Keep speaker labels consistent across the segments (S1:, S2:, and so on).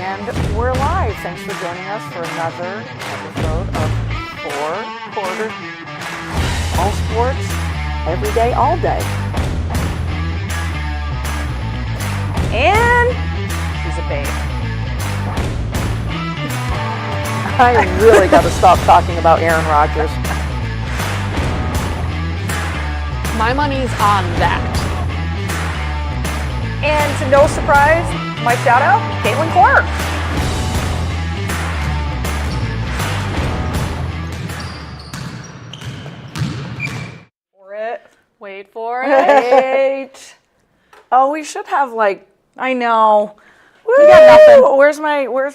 S1: And we're live. Thanks for joining us for another episode of Four Quarters. All sports, every day, all day.
S2: And she's a babe.
S1: I really got to stop talking about Aaron Rodgers.
S3: My money's on that.
S2: And to no surprise, my shout out, Caitlin Clark.
S3: Wait for it.
S1: Wait. Oh, we should have
S2: I know.
S1: Woo!
S2: got nothing.
S1: Where's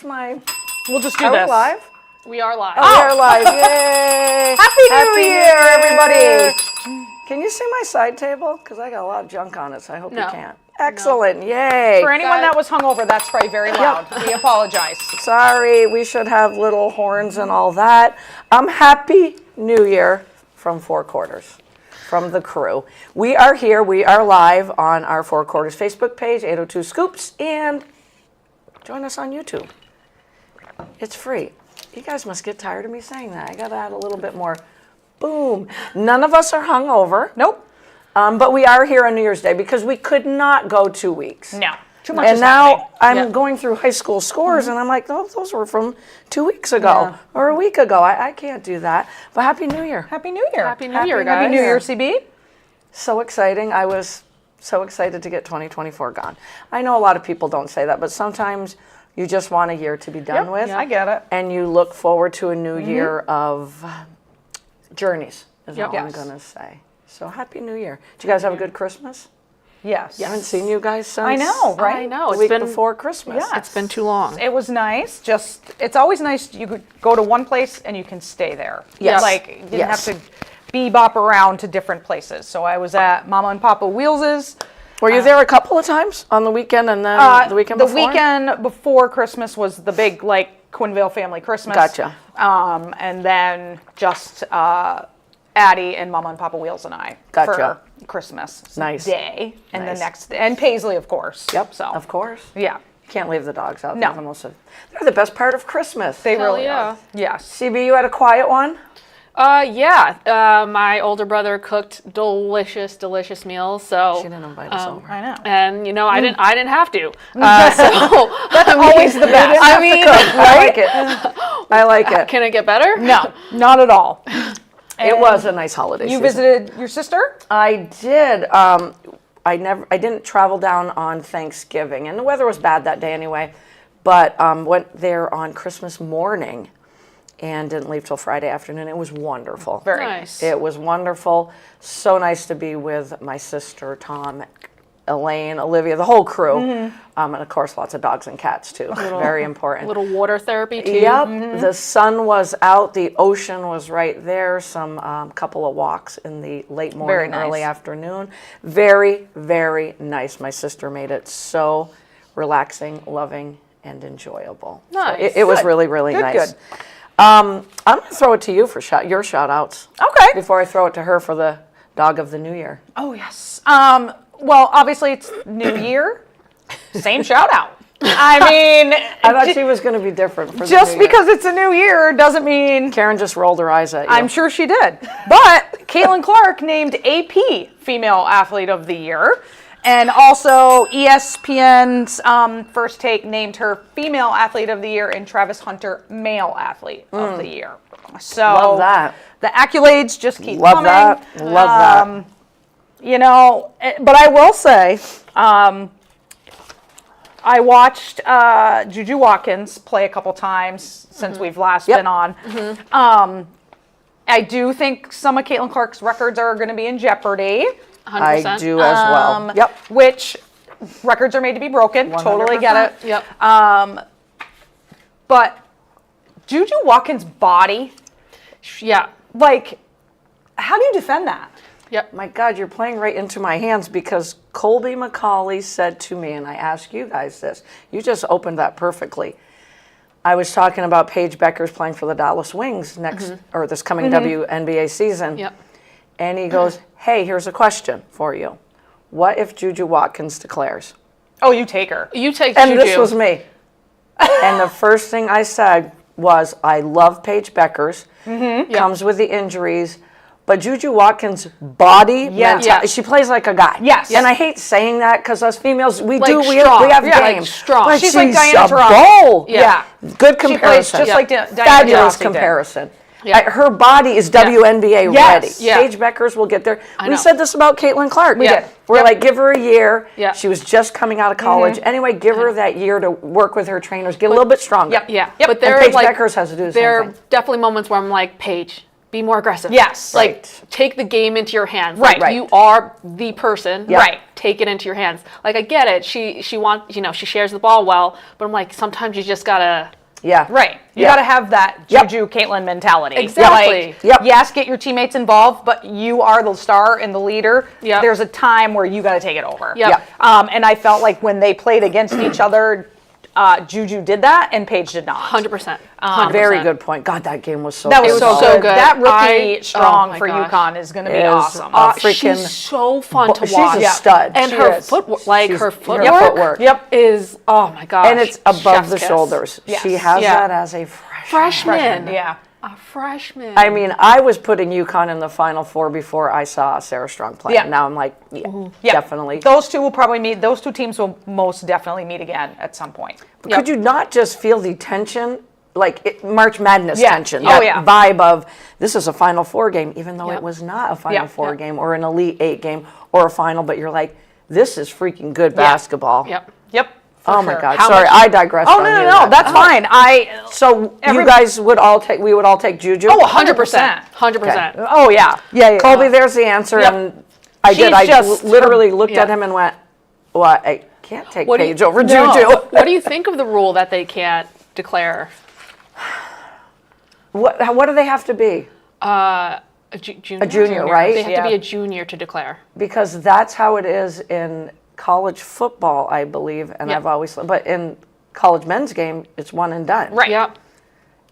S1: my?
S2: We'll just do
S1: Are we
S2: this.
S1: live?
S3: We are live.
S1: Oh, we're live. Yay!
S2: Happy New Year, everybody.
S1: Can you see my side table? Because I got a lot of junk on it, so I hope
S3: No.
S1: you can't. Excellent. Yay.
S2: For anyone that was hungover, that's probably very loud. We apologize.
S1: Sorry, we should have little horns and all that. Happy New Year from Four Quarters, from the crew. We are here. We are live on our Four Quarters Facebook page, 802 Scoops, and join us on YouTube. It's free. You guys must get tired of me saying that. I got to add a little bit more boom. None of us are hungover.
S2: Nope.
S1: But we are here on New Year's Day because we could not go 2 weeks.
S2: No. Too much
S1: And
S2: is
S1: now
S2: happening.
S1: I'm going through high school scores, and I'm like, those were from 2 weeks ago
S2: Yeah.
S1: or a week ago. I can't do that. But Happy New Year.
S2: Happy New Year.
S3: Happy New Year, guys.
S2: Happy New Year, CB.
S1: So exciting. I was so excited to get 2024 gone. I know a lot of people don't say that, but sometimes you just want a year to be done with.
S2: I get it.
S1: And you look forward to a new year of journeys, is
S3: Yep.
S1: all I'm
S2: Yes.
S1: going to say. So Happy New Year. Did you guys have a good Christmas?
S2: Yes.
S1: I haven't seen you guys since
S2: I know, right?
S3: I know.
S1: the
S3: It's
S1: week
S3: been
S1: before Christmas.
S2: Yeah.
S3: It's been too long.
S2: It was nice. It's always nice you could go to one place and you can stay there.
S1: Yes.
S2: Like, you didn't
S1: Yes.
S2: have to bebop around to different places. So I was at Mama and Papa Wheels's.
S1: Were you there a couple of times on the weekend and then the weekend before?
S2: The weekend before Christmas was the big, Quinville family Christmas.
S1: Gotcha.
S2: And then just Addie and Mama and Papa Wheels and I
S1: Gotcha.
S2: for Christmas
S1: Nice.
S2: day. And
S1: Nice.
S2: the next, and Paisley, of course.
S1: Yep,
S2: So,
S1: of course.
S2: yeah.
S1: You can't leave the dogs out.
S2: No.
S1: They're the best part of Christmas.
S2: They
S3: Hell
S2: really
S3: yeah.
S2: are. Yes.
S1: CB, you had a quiet one?
S3: My older brother cooked delicious meals. So
S1: She didn't invite us over.
S2: I know.
S3: and I didn't have to. So
S2: That's always the best.
S3: I mean,
S1: I like it. I like it.
S3: can it get better?
S2: No, not at all.
S1: It was a nice holiday
S2: You
S1: season.
S2: visited your sister?
S1: I did. I didn't travel down on Thanksgiving, and the weather was bad that day anyway. But went there on Christmas morning, and didn't leave till Friday afternoon. It was wonderful.
S2: Very
S3: Nice.
S1: It was wonderful. So nice to be with my sister, Tom, Elaine, Olivia, the whole crew, and of course lots of dogs and cats too. Very important.
S3: A little water therapy too.
S1: Yep, the sun was out, the ocean was right there, some couple of walks in the late morning,
S2: nice.
S1: early afternoon. Very, very nice. My sister made it so relaxing, loving, and enjoyable. So
S3: Nice.
S1: it was
S2: Good.
S1: really, really
S2: Good,
S1: nice.
S2: good.
S1: I'm going to throw it to you for your shout outs.
S2: Okay.
S1: Before I throw it to her for the dog of the new year.
S2: Oh, yes. Well, obviously it's New Year. Same shout out. I mean,
S1: I thought she was going to be different for the
S2: just
S1: new year.
S2: because it's a new year doesn't mean
S1: Karen just rolled her eyes at you.
S2: I'm sure she did. But Caitlin Clark named AP Female Athlete of the Year. And also ESPN's First Take named her Female Athlete of the Year and Travis Hunter Male Athlete of the Year. So
S1: Love that.
S2: the accuades just keep
S1: Love
S2: coming.
S1: that. Love that.
S2: But I will say, I watched Juju Watkins play a couple times since we've last
S1: Yep.
S2: been on. I do think some of Caitlin Clark's records are going to be in jeopardy.
S3: 100%.
S1: I do as well. Yep.
S2: Which records are made to be broken. Totally get it.
S3: Yep.
S2: But Juju Watkins' body,
S3: Yeah.
S2: how do you defend that?
S3: Yep.
S1: My God, you're playing right into my hands because Colby McCauley said to me, and I ask you guys this, you just opened that perfectly. I was talking about Paige Beckers playing for the Dallas Wings or this coming WNBA season.
S3: Yep.
S1: And he goes, hey, here's a question for you. What if Juju Watkins declares?
S2: Oh, you take her.
S3: You take
S1: And
S3: Juju.
S1: this was me. And the first thing I said was, I love Paige Beckers. Comes with the injuries. But Juju Watkins' body,
S2: Yeah.
S1: she plays like a guy.
S2: Yes.
S1: And I hate saying that because us females, we
S3: Like
S1: we
S3: strong.
S1: have
S3: Yeah, like
S1: game.
S3: strong.
S1: But
S2: She's like
S1: she's
S2: Diana
S1: a
S2: Taurasi.
S1: bull.
S2: Yeah.
S1: Good
S2: She plays
S1: comparison.
S2: just like Diana
S1: Fabulous
S2: Taurasi did.
S1: comparison.
S3: Yeah.
S1: Her body is WNBA
S2: Yes.
S1: ready.
S3: Yeah.
S1: Paige Beckers will get there. We
S3: know.
S1: said this about Caitlin Clark.
S3: We did.
S1: We're
S3: Yep.
S1: like, give her a year.
S3: Yeah.
S1: She was just coming out of college. Anyway, give her that year to work with her trainers, get a little bit stronger.
S2: Yep.
S3: Yeah,
S2: Yep.
S3: but
S1: And
S3: there are
S1: Paige
S3: like
S1: Beckers has to do the
S3: there
S1: same
S3: are
S1: thing.
S3: definitely moments where I'm like, Paige, be more aggressive.
S2: Yes.
S3: Like
S1: Right.
S3: take the game into your hands.
S2: Right.
S3: Like, you are the person.
S1: Yeah.
S2: Right.
S3: Take it into your hands. Like I get it. She wants, she shares the ball well, but I'm like, sometimes you just gotta.
S1: Yeah.
S2: Right. You
S1: Yeah.
S2: got to have that
S1: Yep.
S2: Juju Caitlin mentality.
S3: Exactly.
S2: Like,
S1: Yep.
S2: yes, get your teammates involved, but you are the star and the leader.
S3: Yep.
S2: There's a time where you got to take it over.
S3: Yep.
S1: Yep.
S2: And I felt like when they played against each other, Juju did that and Paige did not.
S3: 100%.
S1: Very good point. God, that game was so
S2: That
S1: good.
S2: was
S3: was
S2: so
S3: so
S2: good.
S3: good.
S2: That rookie
S3: Oh
S2: strong
S3: my
S2: for
S3: gosh.
S2: UConn is going to be
S1: Is
S2: awesome.
S1: freaking
S3: She's so fun to
S1: she's
S3: watch.
S1: a stud.
S3: And
S1: She
S3: her
S1: is.
S3: footwork, like
S1: She's-
S3: her
S1: her
S3: footwork,
S1: footwork.
S2: Yep.
S3: is, oh my gosh.
S1: And it's above
S3: chef's
S1: the
S3: kiss.
S1: shoulders.
S2: Yes.
S1: She has
S3: Yeah.
S1: that as a freshman.
S3: Freshman.
S2: Yeah.
S3: A freshman.
S1: I mean, I was putting UConn in the Final Four before I saw Sarah Strong play.
S2: Yeah.
S1: Now I'm like,
S2: Yeah.
S1: definitely.
S2: Those two will probably meet. Those two teams will most definitely meet again at some point.
S1: Could you not just feel the tension, like March Madness
S2: Yeah.
S1: tension?
S2: Oh,
S1: That
S2: yeah.
S1: vibe of this is a Final Four game, even though
S3: Yep.
S1: it was not a Final
S2: Yeah.
S1: Four
S3: Yep.
S1: game or an Elite Eight game or a final, but you're like, this is freaking good basketball.
S3: Yep.
S2: Yep.
S1: Oh my
S2: sure.
S1: God!
S3: How
S1: Sorry,
S3: much-
S1: I digressed.
S2: Oh
S1: on
S2: no,
S1: you
S2: no, no.
S1: then.
S2: That's fine.
S1: So
S2: Every-
S1: you guys would all take. We would all take Juju.
S2: Oh,
S3: 100%. 100%.
S2: Oh yeah. Yeah.
S1: Colby, there's the answer,
S2: Yep.
S1: and I
S2: She's
S1: did. I
S2: just-
S1: literally looked at
S3: yeah.
S1: him and went, "Well, I can't take
S3: What do you-
S1: Paige over
S2: No.
S1: Juju."
S3: What do you think of the rule that they can't declare
S1: What do they have to be?
S3: a junior?
S1: A junior, right?
S3: They have
S2: Yeah.
S3: to be a junior to declare.
S1: Because that's how it is in college football, I believe, and
S3: Yeah.
S1: I've always. But in college men's game, it's one and done.
S2: Right.
S3: Yep.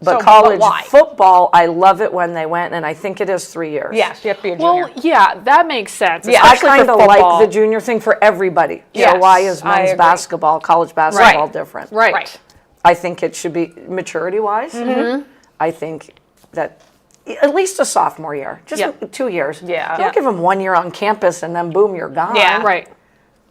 S1: But
S2: So,
S1: college
S2: but why?
S1: football, I love it when they went, and I think it is 3 years.
S2: Yes, you have to be a junior.
S3: Well, yeah, that makes sense.
S2: Yeah.
S1: I
S3: especially
S1: kind
S3: for
S1: of like
S3: football.
S1: the junior thing for everybody. So
S2: Yes,
S1: why is
S2: I
S1: men's
S2: agree.
S1: basketball, college basketball
S2: Right.
S1: different?
S3: Right.
S2: Right.
S1: I think it should be maturity-wise. I think that at least a sophomore year, just
S3: Yep.
S1: 2 years.
S2: Yeah.
S1: Don't
S2: Yeah.
S1: give them 1 year on campus and then boom, you're gone.
S2: Yeah.
S3: Right.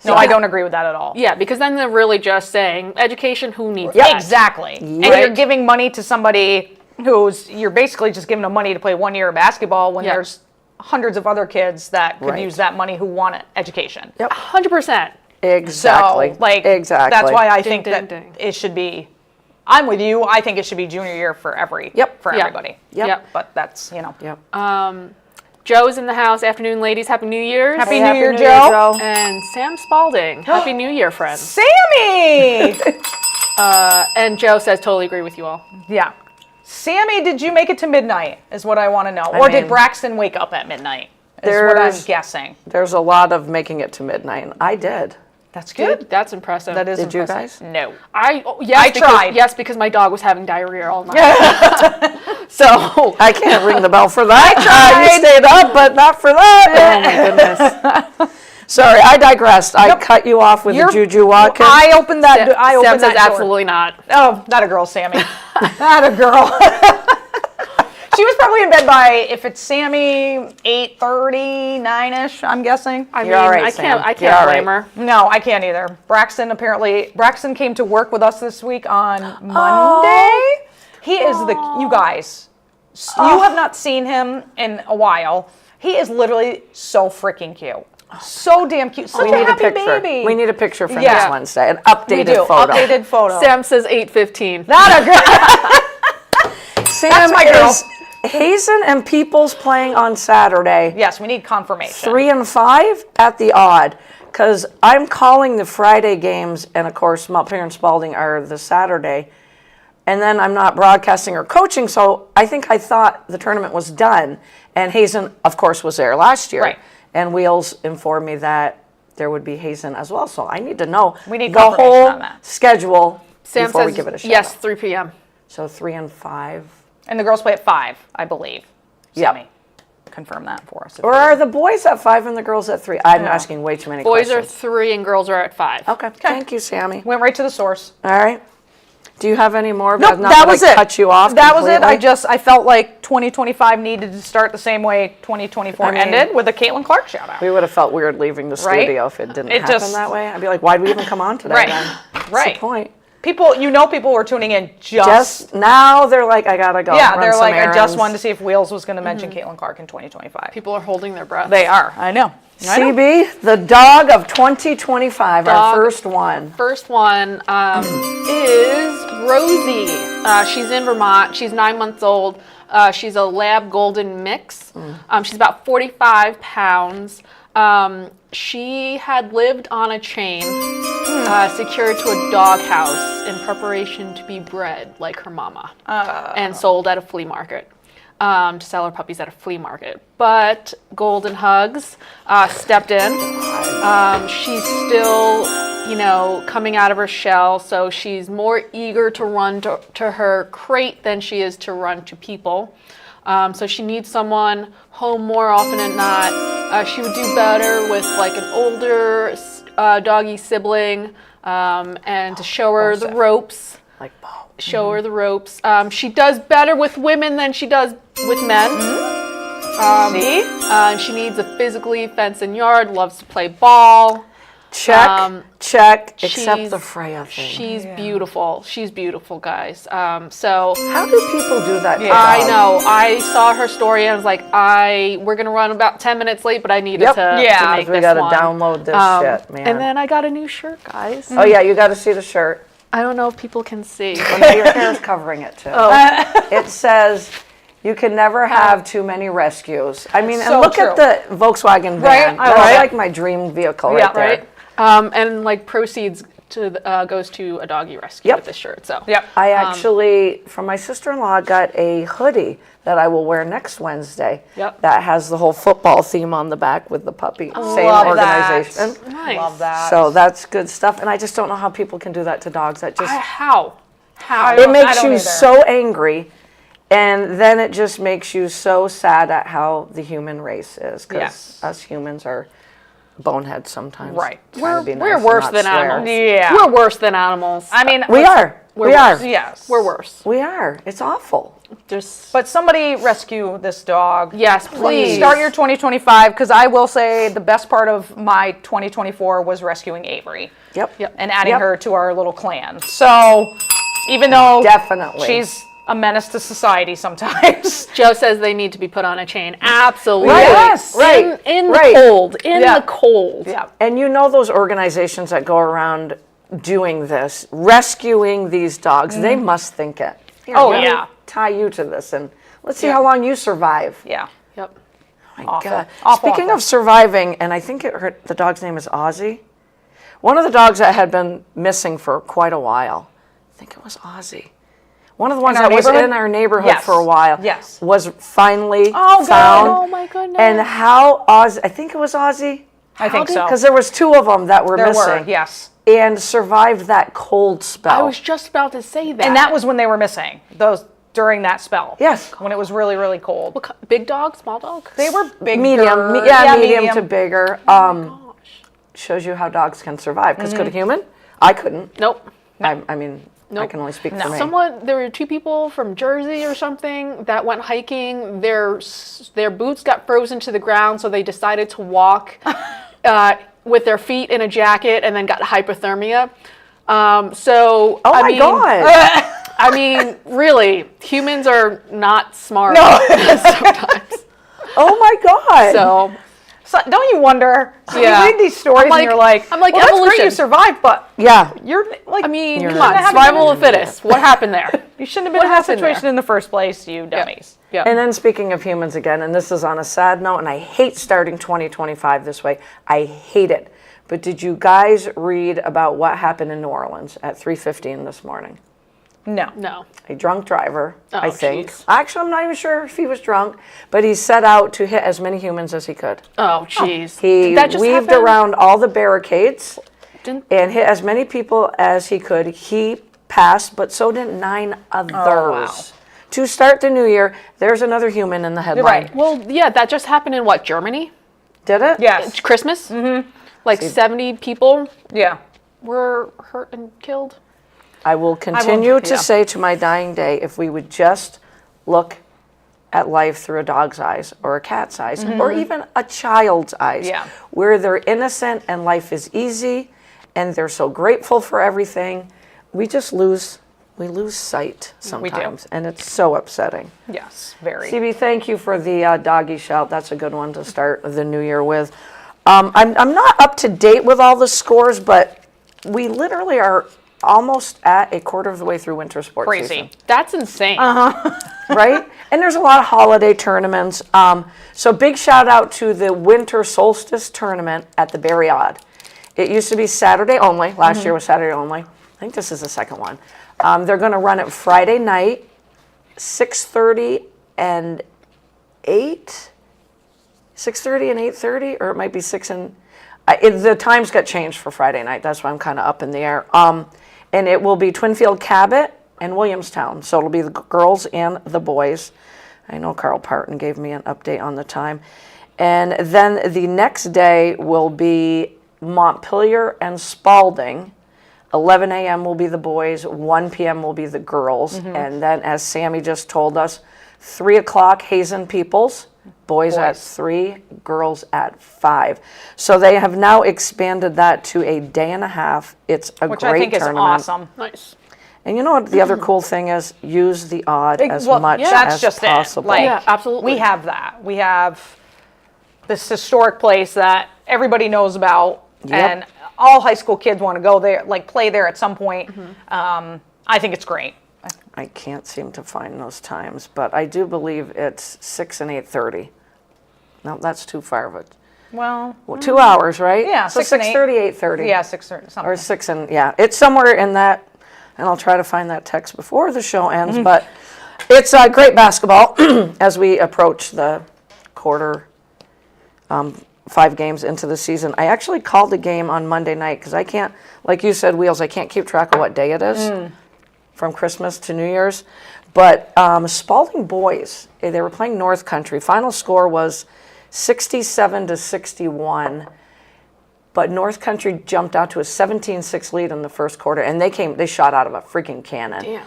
S2: No, I don't agree with that at all.
S3: Yeah, because then they're really just saying education. Who needs
S1: Yep.
S3: that?
S2: Exactly. And
S1: Right.
S2: you're giving money to somebody you're basically just giving them money to play 1 year of basketball when
S3: Yeah.
S2: there's hundreds of other kids that could
S1: Right.
S2: use that money who want education.
S1: Yep.
S3: 100%.
S1: Exactly.
S2: So, like,
S1: exactly.
S2: that's why I
S3: Ding,
S2: think
S3: ding,
S2: that
S3: ding.
S2: it should be. I'm with you. I think it should be junior year for
S1: Yep.
S2: for
S3: Yeah.
S2: everybody.
S1: Yep.
S3: Yep.
S2: But that's
S1: Yep.
S3: Joe's in the house. Afternoon, ladies. Happy New Year's.
S2: Happy
S1: Hey,
S2: New Year, Joe.
S3: And Sam Spalding. Happy New Year, friends.
S2: Sammy.
S3: And Joe says, totally agree with you all.
S2: Yeah. Sammy, did you make it to midnight? Is what I want to know. Or did
S1: mean,
S2: Braxton wake up at midnight? Is what I'm
S1: there's-
S2: guessing.
S1: There's a lot of making it to midnight. And I did.
S2: That's good.
S3: That's impressive.
S2: That is
S1: Did you
S2: impressive.
S1: guys?
S2: No.
S3: Yes,
S2: I
S3: because,
S2: tried.
S3: Yes, because my dog was having diarrhea all night. So
S1: I can't ring the bell for that. You stayed up, but not for that. Oh my goodness. Sorry, I digressed. I cut you off with the Juju Watkins.
S2: I opened that. I
S3: Sam
S2: opened
S3: says
S2: that door.
S3: absolutely not.
S2: Oh, not a girl, Sammy. Not a girl. She was probably in bed by, if it's Sammy, 8:30, 9-ish, I'm guessing.
S3: I
S1: You're
S3: mean,
S1: all right,
S3: I
S1: Sam.
S3: can't. I
S1: You're
S3: can't
S1: all
S3: blame
S1: right.
S3: her.
S2: No, I can't either. Braxton came to work with us this week on Monday. He is you guys, you have not seen him in a while. He is literally so freaking cute. So damn cute. Such
S1: We
S2: a
S1: need a
S2: happy
S1: picture.
S2: baby.
S1: We need a picture for
S2: Yeah.
S1: next Wednesday. An updated
S2: We do.
S1: photo.
S2: Updated photo.
S3: Sam says 8:15.
S2: Not a girl.
S1: Sam
S2: That's my girl.
S1: is Hazen and Peoples playing on Saturday.
S2: Yes, we need confirmation.
S1: 3 and 5 at the odd. Because I'm calling the Friday games, and of course, Montpelier and Spalding are the Saturday. And then I'm not broadcasting or coaching, so I thought the tournament was done. And Hazen, of course, was there last year.
S2: Right.
S1: And Wheels informed me that there would be Hazen as well. So I need to know
S2: We need
S1: the
S2: confirmation
S1: whole
S2: on that.
S1: schedule
S3: Sam
S1: before
S3: says
S1: we give it a shot.
S3: yes, 3 p.m.
S1: So 3 and 5.
S2: And the girls play at 5, I believe.
S1: Yeah.
S2: Sammy, confirm that for us.
S1: Or are the boys at 5 and the girls at 3? I'm asking way too many
S3: Boys are
S1: questions.
S3: 3 and girls are at 5.
S1: Okay. Thank you, Sammy.
S2: Went right to the source.
S1: All right. Do you have any more?
S2: Nope,
S1: Not
S2: that was
S1: I
S2: it.
S1: Cut you off.
S2: That was it.
S1: completely?
S2: I felt like 2025 needed to start the same way 2024
S1: I mean,
S2: ended, with a Caitlin Clark shout out.
S1: We would have felt weird leaving the
S2: Right?
S1: studio if it didn't
S2: It
S1: happen
S2: just-
S1: that way. I'd be like, why'd we even come on today?
S2: Right.
S1: Then? What's
S2: Right.
S1: the point?
S2: People were tuning in
S1: Just now, they're like, I gotta go.
S2: yeah,
S1: run
S2: they're
S1: some
S2: like, I just
S1: errands.
S2: wanted to see if Wheels was going to mention Caitlin Clark in 2025.
S3: People are holding their breath.
S2: They are. I know.
S1: CB, the dog of 2025, our
S3: Dog.
S1: first one.
S3: First one is Rosie. She's in Vermont. She's 9 months old. She's a Lab Golden mix. She's about 45 pounds. She had lived on a chain secured to a doghouse in preparation to be bred like her mama and sold at a flea market. To sell her puppies at a flea market. But Golden Hugs stepped in. She's still, coming out of her shell, so she's more eager to run to her crate than she is to run to people. So she needs someone home more often than not. She would do better with like an older doggy sibling and to show her the ropes.
S1: Like, Bo.
S3: Show her the ropes. She does better with women than she does with men.
S2: See?
S3: She needs a physically fenced in yard, loves to play ball.
S1: Check, check, except
S3: she's-
S1: the Freya thing.
S3: She's beautiful. She's beautiful, guys. So
S1: How do people do that? to
S3: I
S1: dogs?
S3: know. I saw her story and I was like, we're gonna run about 10 minutes late, but I needed
S1: Yep.
S3: to
S2: Yeah,
S3: make
S1: We
S3: this
S1: gotta
S3: one.
S1: download this shit, man.
S3: And then I got a new shirt, guys.
S1: oh yeah, you got to see the shirt.
S3: I don't know if people can see.
S1: Oh, no, your hair is covering it too. It says, "You can never have too many rescues." I mean, and
S2: So
S1: look
S2: true.
S1: at the Volkswagen van.
S2: Right, I
S1: That's
S2: love it.
S1: like my dream vehicle
S2: Yeah,
S1: right there.
S3: Right? And like proceeds to goes to a doggy rescue
S1: Yep.
S3: with this shirt. So
S2: Yep.
S1: I actually, from my sister-in-law, got a hoodie that I will wear next Wednesday.
S3: Yep.
S1: That has the whole football theme on the back with the puppy. Same
S2: Love that.
S1: organization.
S3: nice.
S2: Love that.
S1: So that's good stuff. And I just don't know how people can do that to dogs. That just
S3: How?
S2: I
S1: it
S2: don't
S1: makes you
S2: either.
S1: so angry, and then it just makes you so sad at how the human race is. Because
S2: Yes.
S1: us humans are boneheads sometimes.
S2: Right.
S1: Trying to be nice
S3: We're
S1: and
S3: worse
S1: not
S3: than
S1: swear.
S3: animals.
S2: Yeah.
S3: We're worse than animals.
S2: I mean,
S1: We are.
S3: We're
S1: We
S3: worse.
S1: are.
S2: Yes.
S3: We're worse.
S1: We are. It's awful.
S3: Just
S2: But somebody rescue this dog.
S3: yes, please.
S2: Start your 2025, because I will say the best part of my 2024 was rescuing Avery.
S1: Yep.
S3: Yep.
S2: And adding
S1: Yep.
S2: her to our little clan. So even though
S1: Definitely.
S2: she's a menace to society sometimes.
S3: Joe says they need to be put on a chain. Absolutely.
S1: Right.
S2: Yes.
S1: Right.
S3: In
S1: Right.
S3: the cold. In
S2: Yeah.
S3: the cold.
S2: Yeah.
S1: And you know those organizations that go around doing this, rescuing these dogs, they must think it. Here,
S2: Oh,
S1: let me
S2: yeah.
S1: tie you to this and let's see how long you survive.
S2: Yeah.
S3: Yep.
S1: My
S2: Awful.
S1: God.
S2: Awful,
S1: Speaking
S2: awful.
S1: of surviving, and I think it hurt, the dog's name is Ozzy. One of the dogs that had been missing for quite a while, I think it was Ozzy. One of the ones
S2: our
S1: that was
S2: neighborhood?
S1: in our neighborhood
S2: Yes.
S1: for a while
S2: Yes.
S1: was finally
S2: Oh, God.
S1: found.
S3: Oh my goodness.
S1: And how Ozzy, I think it was Ozzy,
S2: I think so.
S1: because there was two of them that were
S2: There
S1: missing.
S2: were, yes.
S1: And survived that cold spell.
S3: I was just about to say that.
S2: And that was when they were missing, those during that spell.
S1: Yes.
S2: When it was really, really cold.
S3: big dog, small dog.
S2: They were big.
S1: medium, medium to bigger. Shows you how dogs can survive. Because could a human? I couldn't.
S3: Nope.
S1: I mean, I
S3: Nope.
S1: can only speak
S2: No.
S1: for me.
S3: There were two people from Jersey or something that went hiking. Their boots got frozen to the ground, so they decided to walk with their feet in a jacket, and then got hypothermia. So
S1: Oh
S3: I
S1: my
S3: mean,
S1: God.
S3: I mean, really, humans are not smart sometimes.
S1: Oh my God.
S3: So
S2: So don't you wonder? So
S3: Yeah.
S2: You read these stories
S3: I'm
S2: and you're like,
S3: I'm like,
S2: well, that's great
S3: evolution.
S2: you survived, but
S1: yeah.
S2: you're like,
S3: I mean,
S1: You're
S3: come
S1: not
S3: on, survival of the fittest. What happened there?
S2: you shouldn't have been
S3: what
S2: in that
S3: happened
S2: situation
S3: there?
S2: in the first place, you dummies.
S3: Yeah.
S1: And then speaking of humans again, and this is on a sad note, and I hate starting 2025 this way. I hate it. But did you guys read about what happened in New Orleans at 3:15 this morning?
S2: No.
S3: No.
S1: A drunk driver, I
S3: Oh,
S1: think.
S3: jeez.
S1: Actually, I'm not even sure if he was drunk, but he set out to hit as many humans as he could.
S3: Oh, jeez.
S1: He
S3: Did that just
S1: weaved
S3: happen?
S1: around all the barricades
S3: Didn't-
S1: and hit as many people as he could. He passed, but so did 9 others.
S2: wow.
S1: To start the new year, there's another human in the headline.
S2: right.
S3: Well, yeah, that just happened in what, Germany?
S1: Did it?
S2: Yes.
S3: Christmas? Mm-hmm. Like 70 people
S2: Yeah.
S3: were hurt and killed.
S1: I will continue to
S2: yeah.
S1: say to my dying day, if we would just look at life through a dog's eyes or a cat's eyes or even a child's eyes,
S2: Yeah.
S1: where they're innocent and life is easy and they're so grateful for everything, we lose sight sometimes, and it's so upsetting.
S2: Yes, very.
S1: CB, thank you for the doggy shout. That's a good one to start the new year with. I'm not up to date with all the scores, but we literally are almost at a quarter of the way through winter sports
S2: Crazy.
S1: season.
S3: That's insane.
S1: Right? And there's a lot of holiday tournaments. So big shout out to the Winter Solstice Tournament at the Barry Odd. It used to be Saturday only. Last year was Saturday only. I think this is the second one. They're going to run it Friday night, 6:30 and 8. 6:30 and 8:30, or it might be 6 and... the times got changed for Friday night. That's why I'm kind of up in the air. And it will be Twinfield Cabot and Williamstown. So it'll be the girls and the boys. I know Carl Parton gave me an update on the time. And then the next day will be Montpelier and Spalding. 11 a.m. will be the boys, 1 p.m. will be the girls. And then, as Sammy just told us, 3 o'clock, Hazen Peoples. Boys at 3, girls at 5. So they have now expanded that to a day and a half. It's a
S2: Which
S1: great
S2: I think
S1: tournament.
S2: is awesome.
S3: Nice.
S1: And you know what the other cool thing is? Use the odd as much
S2: that's
S1: as
S2: just
S1: possible.
S2: It. Like,
S3: Yeah, absolutely.
S2: We have that. We have this historic place that everybody knows about, and all high school kids want to go there, like play there at some point. I think it's great.
S1: I can't seem to find those times, but I do believe it's 6 and 8:30. No, that's too far of it.
S2: Well,
S1: 2 hours, right?
S2: Yeah,
S1: so
S2: 6 and 8.
S1: 6:30, 8:30.
S2: yeah, 6:30 something.
S1: Or 6 and, yeah. It's somewhere in that, and I'll try to find that text before the show ends, but it's great basketball as we approach the quarter, 5 games into the season. I actually called a game on Monday night because I can't, like you said, Wheels, I can't keep track of what day it is from Christmas to New Year's. But Spalding boys, they were playing North Country. Final score was 67-61. But North Country jumped out to a 17-6 lead in the first quarter, and they shot out of a freaking cannon.
S3: Damn.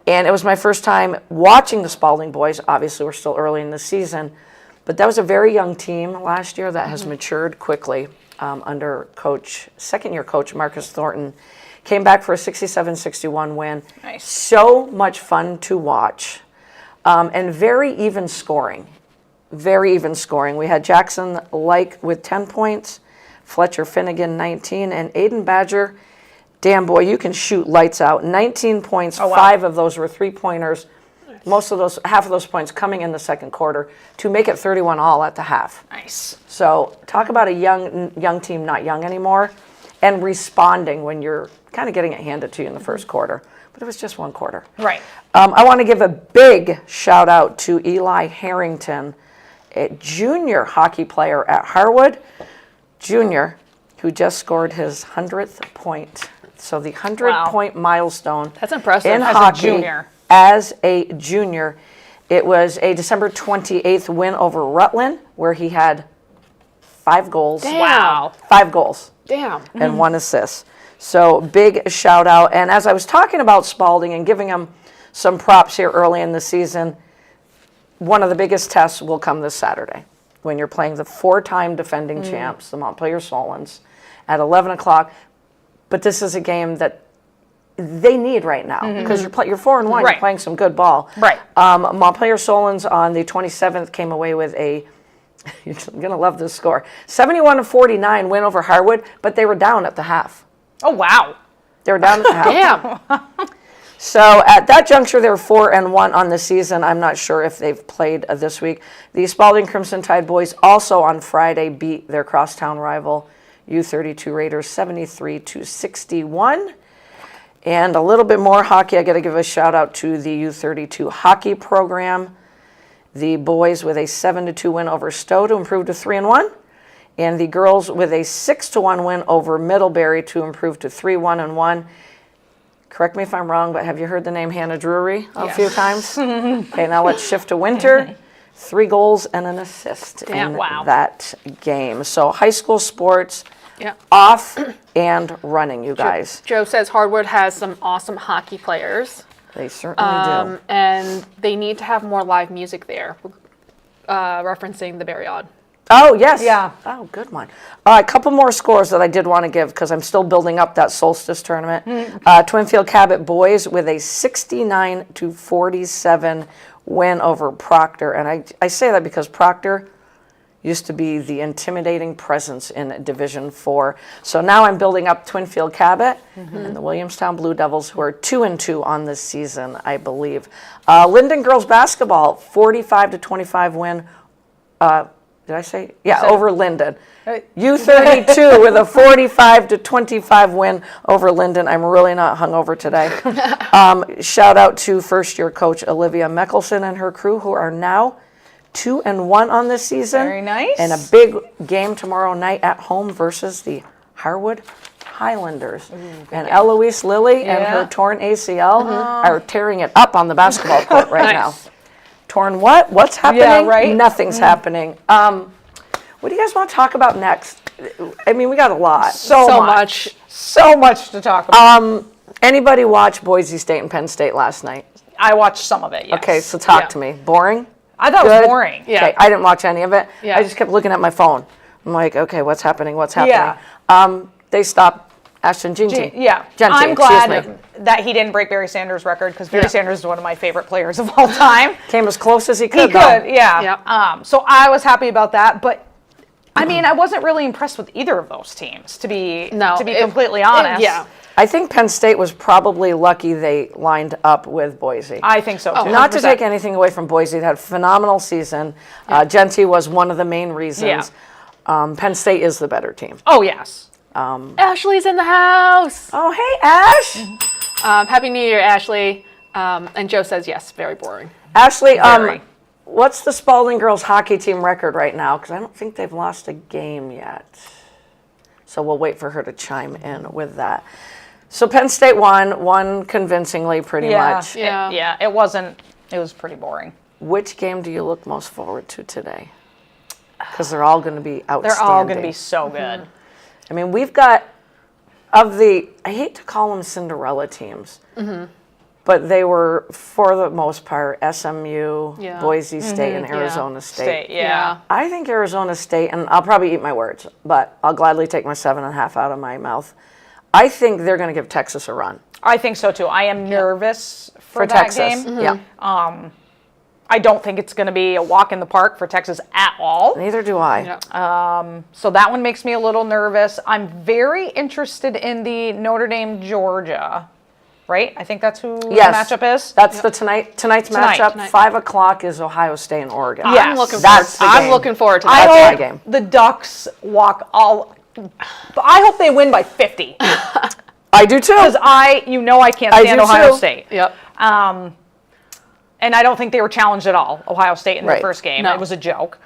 S1: And it was my first time watching the Spalding boys. Obviously, we're still early in the season. But that was a very young team last year that has matured quickly under second-year coach Marcus Thornton. Came back for a 67-61 win.
S2: Nice.
S1: So much fun to watch. And very even scoring. Very even scoring. We had Jackson Like with 10 points, Fletcher Finnegan 19, and Aiden Badger, damn boy, you can shoot lights out. 19 points, 5 of those were 3-pointers. Half of those points coming in the second quarter to make it 31 all at the half.
S2: Nice.
S1: So talk about a young team, not young anymore, and responding when you're kind of getting it handed to you in the first quarter. But it was just one quarter.
S2: Right.
S1: I want to give a big shout out to Eli Harrington, a junior hockey player at Harwood, junior, who just scored his 100th point. So the 100-point milestone.
S3: That's impressive.
S1: In
S3: As a
S1: hockey,
S2: junior.
S1: As a junior. It was a December 28th win over Rutland, where he had 5 goals.
S3: Damn.
S2: Wow.
S1: 5 goals
S3: Damn.
S1: and 1 assist. So big shout out. And as I was talking about Spalding and giving him some props here early in the season, one of the biggest tests will come this Saturday when you're playing the 4-time defending champs, the Montpelier Solons, at 11 o'clock. But this is a game that they need right now because you're 4-1,
S2: Right.
S1: you're playing some good ball.
S2: Right.
S1: Montpelier Solons on the 27th came away with you're going to love this score, 71-49 win over Harwood, but they were down at the half.
S2: Oh, wow.
S1: They were down at the half.
S3: Damn.
S1: So at that juncture, they're 4-1 on the season. I'm not sure if they've played this week. The Spalding Crimson Tide boys also on Friday beat their crosstown rival U32 Raiders 73-61. And a little bit more hockey. I got to give a shout out to the U32 hockey program. The boys with a 7-2 win over Stowe to improve to 3-1. And the girls with a 6-1 win over Middlebury to improve to 3-1-1. Correct me if I'm wrong, but have you heard the name Hannah Drury a few times? Okay, now let's shift to Winter. 3 goals and an assist in
S2: wow.
S1: that game. So high school sports,
S3: Yeah.
S1: off and running, you guys.
S3: Joe says Hardwood has some awesome hockey players,
S1: They certainly do.
S3: and they need to have more live music there, referencing the Barryod.
S1: Oh, yes.
S2: Yeah.
S1: Oh, good one. A couple more scores that I did want to give because I'm still building up that Solstice tournament. Twinfield Cabot boys with a 69-47 win over Proctor. And I say that because Proctor used to be the intimidating presence in Division 4. So now I'm building up Twinfield Cabot and the Williamstown Blue Devils, who are 2-2 on this season, I believe. Linden girls basketball, 45-25 win. Did I say? Yeah, over Linden. U32 with a 45-25 win over Linden. I'm really not hungover today. Shout out to first-year coach Olivia Meckelson and her crew, who are now 2-1 on this season.
S2: Very nice.
S1: And a big game tomorrow night at home versus the Harwood Highlanders. And Eloise Lilly and her
S2: Yeah.
S1: torn ACL are tearing it up on the basketball court right now.
S3: Nice.
S1: Torn what? What's happening?
S2: Yeah, right?
S1: Nothing's happening. What do you guys want to talk about next? I mean, we got a lot.
S2: So much. So much to talk about.
S1: Anybody watch Boise State and Penn State last night?
S2: I watched some of it, yes.
S1: Okay, so talk
S3: Yeah.
S1: to me. Boring?
S2: I thought it
S1: Good?
S2: was boring.
S3: Yeah.
S1: Okay, I didn't watch any of it.
S3: Yeah.
S1: I just kept looking at my phone. I'm like, okay, what's happening? What's
S2: Yeah.
S1: happening? They stopped Ashton Ginty.
S2: Yeah,
S1: Genty,
S2: I'm
S1: excuse me.
S2: glad that he didn't break Barry Sanders' record because Barry Sanders is one of my favorite players of all time.
S1: Came as close as he
S2: He
S1: could.
S2: could,
S1: though.
S2: yeah.
S3: Yep.
S2: So I was happy about that, but I mean, I wasn't really impressed with either of those teams, to be completely honest.
S3: Yeah.
S1: I think Penn State was probably lucky they lined up with Boise.
S2: I think so too.
S1: Not to
S3: 100%.
S1: take anything away from Boise, they had a phenomenal season. Genty was one of the main reasons. Penn State is the better team.
S2: Oh yes.
S3: Ashley's in the house.
S1: Oh, hey, Ash.
S3: Happy New Year, Ashley. And Joe says yes, very boring.
S1: Ashley,
S2: Very.
S1: what's the Spalding girls hockey team record right now? Because I don't think they've lost a game yet. So we'll wait for her to chime in with that. So Penn State won convincingly pretty much.
S3: Yeah.
S2: It wasn't. It was pretty boring.
S1: Which game do you look most forward to today? Because they're all going to be outstanding.
S2: They're all going to be so good.
S1: I mean, we've got, I hate to call them Cinderella teams, but they were, for the most part, SMU,
S3: Yeah.
S1: Boise State, and Arizona State.
S2: Yeah.
S1: I think Arizona State, and I'll probably eat my words, but I'll gladly take my 7.5 out of my mouth. I think they're going to give Texas a run.
S2: I think so too. I am nervous for that
S1: Texas.
S2: game.
S1: Yeah.
S2: I don't think it's going to be a walk in the park for Texas at all.
S1: Neither do I.
S3: Yeah.
S2: So that one makes me a little nervous. I'm very interested in the Notre Dame Georgia, right? I think that's who
S1: Yes.
S2: the matchup is.
S1: That's the tonight's matchup.
S3: Tonight.
S1: 5 o'clock is Ohio State and Oregon.
S2: Yes.
S3: I'm looking forward to
S2: I
S3: that.
S1: That's my
S2: hope
S1: game.
S2: the Ducks walk all. I hope they win by 50
S1: I do too.
S2: because I can't
S1: I
S2: stand
S1: do
S2: Ohio
S1: too.
S2: State.
S3: Yep.
S2: And I don't think they were challenged at all, Ohio State, in
S1: Right.
S2: their first game.
S3: No.
S2: It was a joke.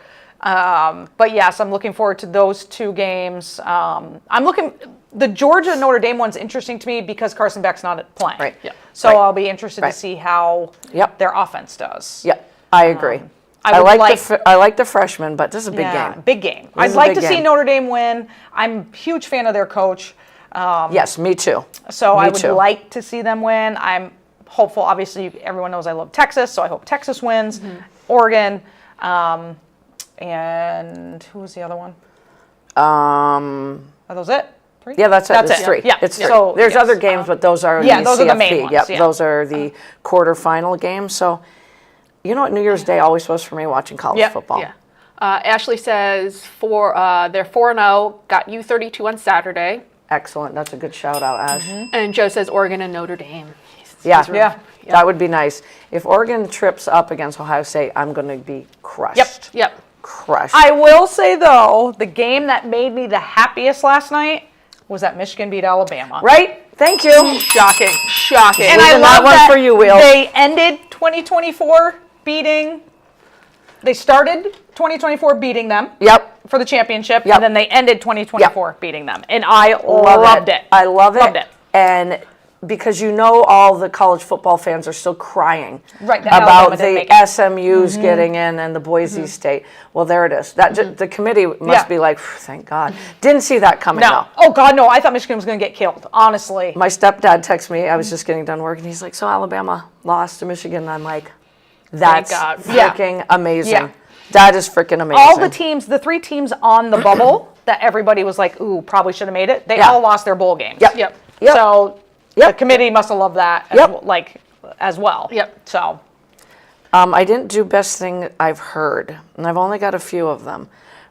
S2: But yes, I'm looking forward to those two games. The Georgia Notre Dame one's interesting to me because Carson Beck's not playing.
S1: Right.
S3: Yeah.
S2: So
S1: Right.
S2: I'll be interested
S1: Right.
S2: to see how
S1: Yep.
S2: their offense does.
S1: Yep, I agree.
S2: I would
S1: I like the freshmen, but this is a big game.
S2: Big game.
S1: This
S2: I'd
S1: is a
S2: like
S1: big
S2: to see
S1: game.
S2: Notre Dame win. I'm a huge fan of their coach.
S1: Yes, me too.
S2: So
S1: Me
S2: I would
S1: too.
S2: like to see them win. I'm hopeful. Obviously, everyone knows I love Texas, so I hope Texas wins. Oregon, and who was the other one? Are those it? 3?
S1: Yeah, that's it.
S2: That's
S1: It's
S2: it.
S1: 3.
S2: Yeah.
S1: It's 3.
S2: So,
S1: There's
S2: yes.
S1: other games, but those are
S2: Yeah,
S1: the
S2: those
S1: CFP.
S2: are the main ones,
S1: Yep,
S2: yeah.
S1: those are the quarterfinal games. So, you know what New Year's Day always was for me, watching college
S2: Yep.
S1: football.
S3: Yeah. Ashley says they're 4-0, got U32 on Saturday.
S1: Excellent. That's a good shout out, Ash.
S3: And Joe says Oregon and Notre Dame.
S1: Yeah.
S2: Yeah.
S1: That would be nice. If Oregon trips up against Ohio State, I'm going to be crushed.
S3: Yep.
S1: Crushed.
S2: I will say though, the game that made me the happiest last night was that Michigan beat Alabama.
S1: Right? Thank you.
S3: Shocking.
S2: And I
S1: Losing that
S2: love
S1: one
S2: that
S1: for you, Will.
S2: they ended 2024 beating. They started 2024 beating them
S1: Yep.
S2: for the championship,
S1: Yep.
S2: and then they ended 2024 beating them, and I
S1: Love
S2: loved it.
S1: I love it.
S2: Loved it.
S1: And because you know all the college football fans are still crying
S2: Right, that
S1: about
S2: Alabama didn't
S1: the
S2: make it.
S1: SMU's getting in and the Boise State. Well, there it is. That the committee must
S2: Yeah.
S1: be like, thank God. Didn't see that coming
S2: No.
S1: though.
S2: Oh, God, no. I thought Michigan was going to get killed, honestly.
S1: My stepdad texted me. I was just getting done work, and he's like, "So Alabama lost to Michigan." And I'm like, "That's
S3: God.
S1: freaking amazing.
S2: Yeah.
S1: That is freaking amazing."
S2: All the teams, the 3 teams on the bubble that everybody was like, ooh, probably should have made it, they
S1: Yeah.
S2: all lost their bowl games.
S1: Yep.
S3: Yep.
S1: Yep.
S2: So
S1: Yep.
S2: the committee must have loved that
S1: Yep.
S2: as well.
S3: Yep.
S2: So
S1: I didn't do best thing I've heard, and I've only got a few of them.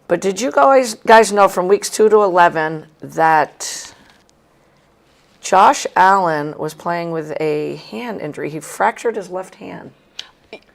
S1: But did you guys know from weeks 2 to 11 that Josh Allen was playing with a hand injury? He fractured his left hand.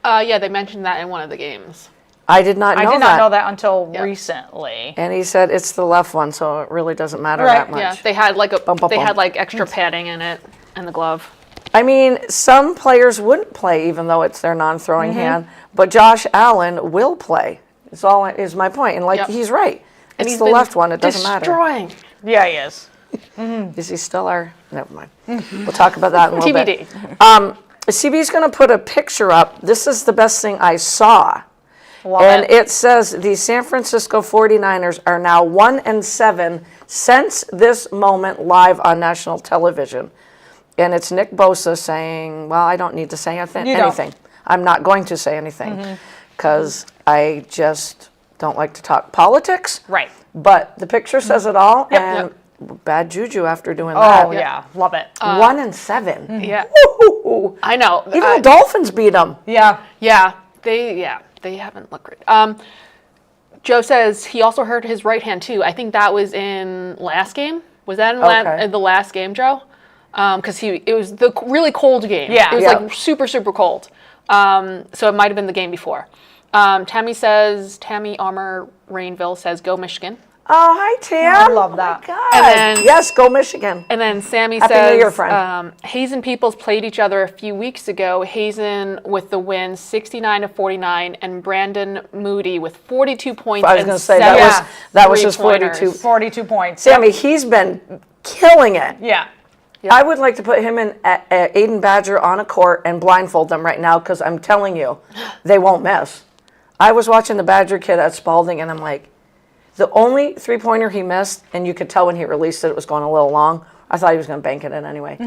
S3: Yeah, they mentioned that in one of the games.
S1: I did not know
S2: I
S1: that.
S2: did not know that until
S3: Yeah.
S2: recently.
S1: And he said it's the left one, so it really doesn't matter
S2: Right.
S1: that much.
S3: Yeah, they had like
S1: Bum, bum,
S3: they
S1: bum.
S3: had like extra padding in it and the glove.
S1: I mean, some players wouldn't play even though it's their non-throwing
S2: Mm-hmm.
S1: hand, but Josh Allen will play. Is my point. And like
S3: Yep.
S1: he's right.
S3: And
S1: It's
S3: he's
S1: the
S3: been
S1: left one. It doesn't matter.
S3: destroying.
S2: Yeah, he is.
S1: Is he still our? Never mind. We'll talk about that in a little
S3: TBD.
S1: bit. CB's going to put a picture up. This is the best thing I saw.
S2: Love
S1: And
S2: it.
S1: it says the San Francisco 49ers are now 1-7 since this moment live on national television. And it's Nick Bosa saying, well, I don't need to say
S2: You don't.
S1: anything. I'm not going to say anything because I just don't like to talk politics.
S2: Right.
S1: But the picture says it all,
S2: Yep,
S1: and bad juju after doing
S2: Oh,
S1: that.
S2: yeah. Love it.
S1: 1-7.
S3: Yeah,
S1: Woo-hoo-hoo.
S3: I know.
S1: Even the Dolphins beat them.
S2: yeah.
S3: They haven't looked great. Joe says he also hurt his right hand too. I think that was in last game. Was that in
S1: Okay.
S3: the last game, Joe? Because it was the really cold game.
S2: Yeah.
S3: It was
S1: Yeah.
S3: like super, super cold. So it might have been the game before. Tammy Armour Rainville says, go Michigan.
S1: Oh, hi, Tam.
S2: I love that.
S1: Oh, my God.
S3: And then-
S1: yes, go Michigan.
S3: And then Sammy
S1: Happy
S3: says,
S1: New Year, friend.
S3: Hazen Peoples played each other a few weeks ago. Hazen with the win, 69-49, and Brandon Moody with 42 points.
S1: I was
S3: and
S1: going to say,
S3: seven
S1: that was his
S3: three-pointers.
S1: 42.
S2: 42 points.
S1: Sammy, he's been killing it.
S2: Yeah.
S1: I would like to put him and Aiden Badger on a court and blindfold them right now because I'm telling you, they won't miss. I was watching the Badger kid at Spalding, and I'm like, the only three-pointer he missed, and you could tell when he released it, it was going a little long. I thought he was going to bank it in anyway.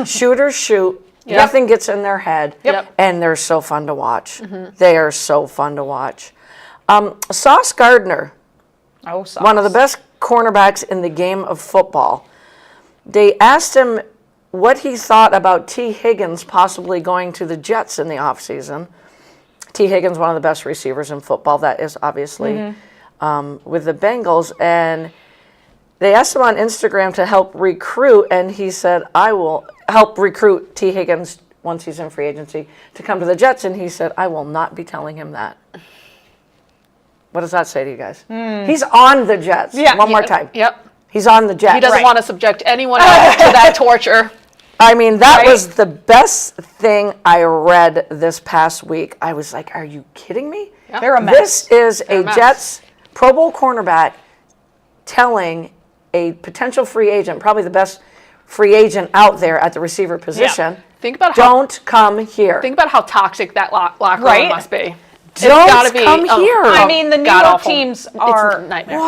S1: Shooters shoot.
S3: Yep.
S1: Nothing gets in their head.
S3: Yep.
S1: And they're so fun to watch. They are so fun to watch. Sauce Gardner,
S2: Oh, sucks.
S1: one of the best cornerbacks in the game of football. They asked him what he thought about T. Higgins possibly going to the Jets in the offseason. T. Higgins, one of the best receivers in football, that is obviously with the Bengals. And they asked him on Instagram to help recruit, and he said, I will help recruit T. Higgins once he's in free agency to come to the Jets. And he said, I will not be telling him that. What does that say to you guys? He's on the Jets.
S2: Yeah.
S1: One more time.
S3: Yep.
S1: He's on the Jets.
S3: He doesn't want to subject anyone else to that torture.
S1: I mean, that
S2: Right?
S1: was the best thing I read this past week. I was like, are you kidding me?
S2: They're a mess.
S1: This is
S3: They're
S1: a
S3: a mess.
S1: Jets Pro Bowl cornerback telling a potential free agent, probably the best free agent out there at the receiver position,
S3: Think about how
S1: don't come here.
S3: think about how toxic that locker room
S2: Right?
S3: must be.
S1: Don't
S3: gotta be
S1: come here.
S2: I mean, the New York
S3: god-awful.
S2: teams
S3: It's
S2: are.
S3: a nightmare.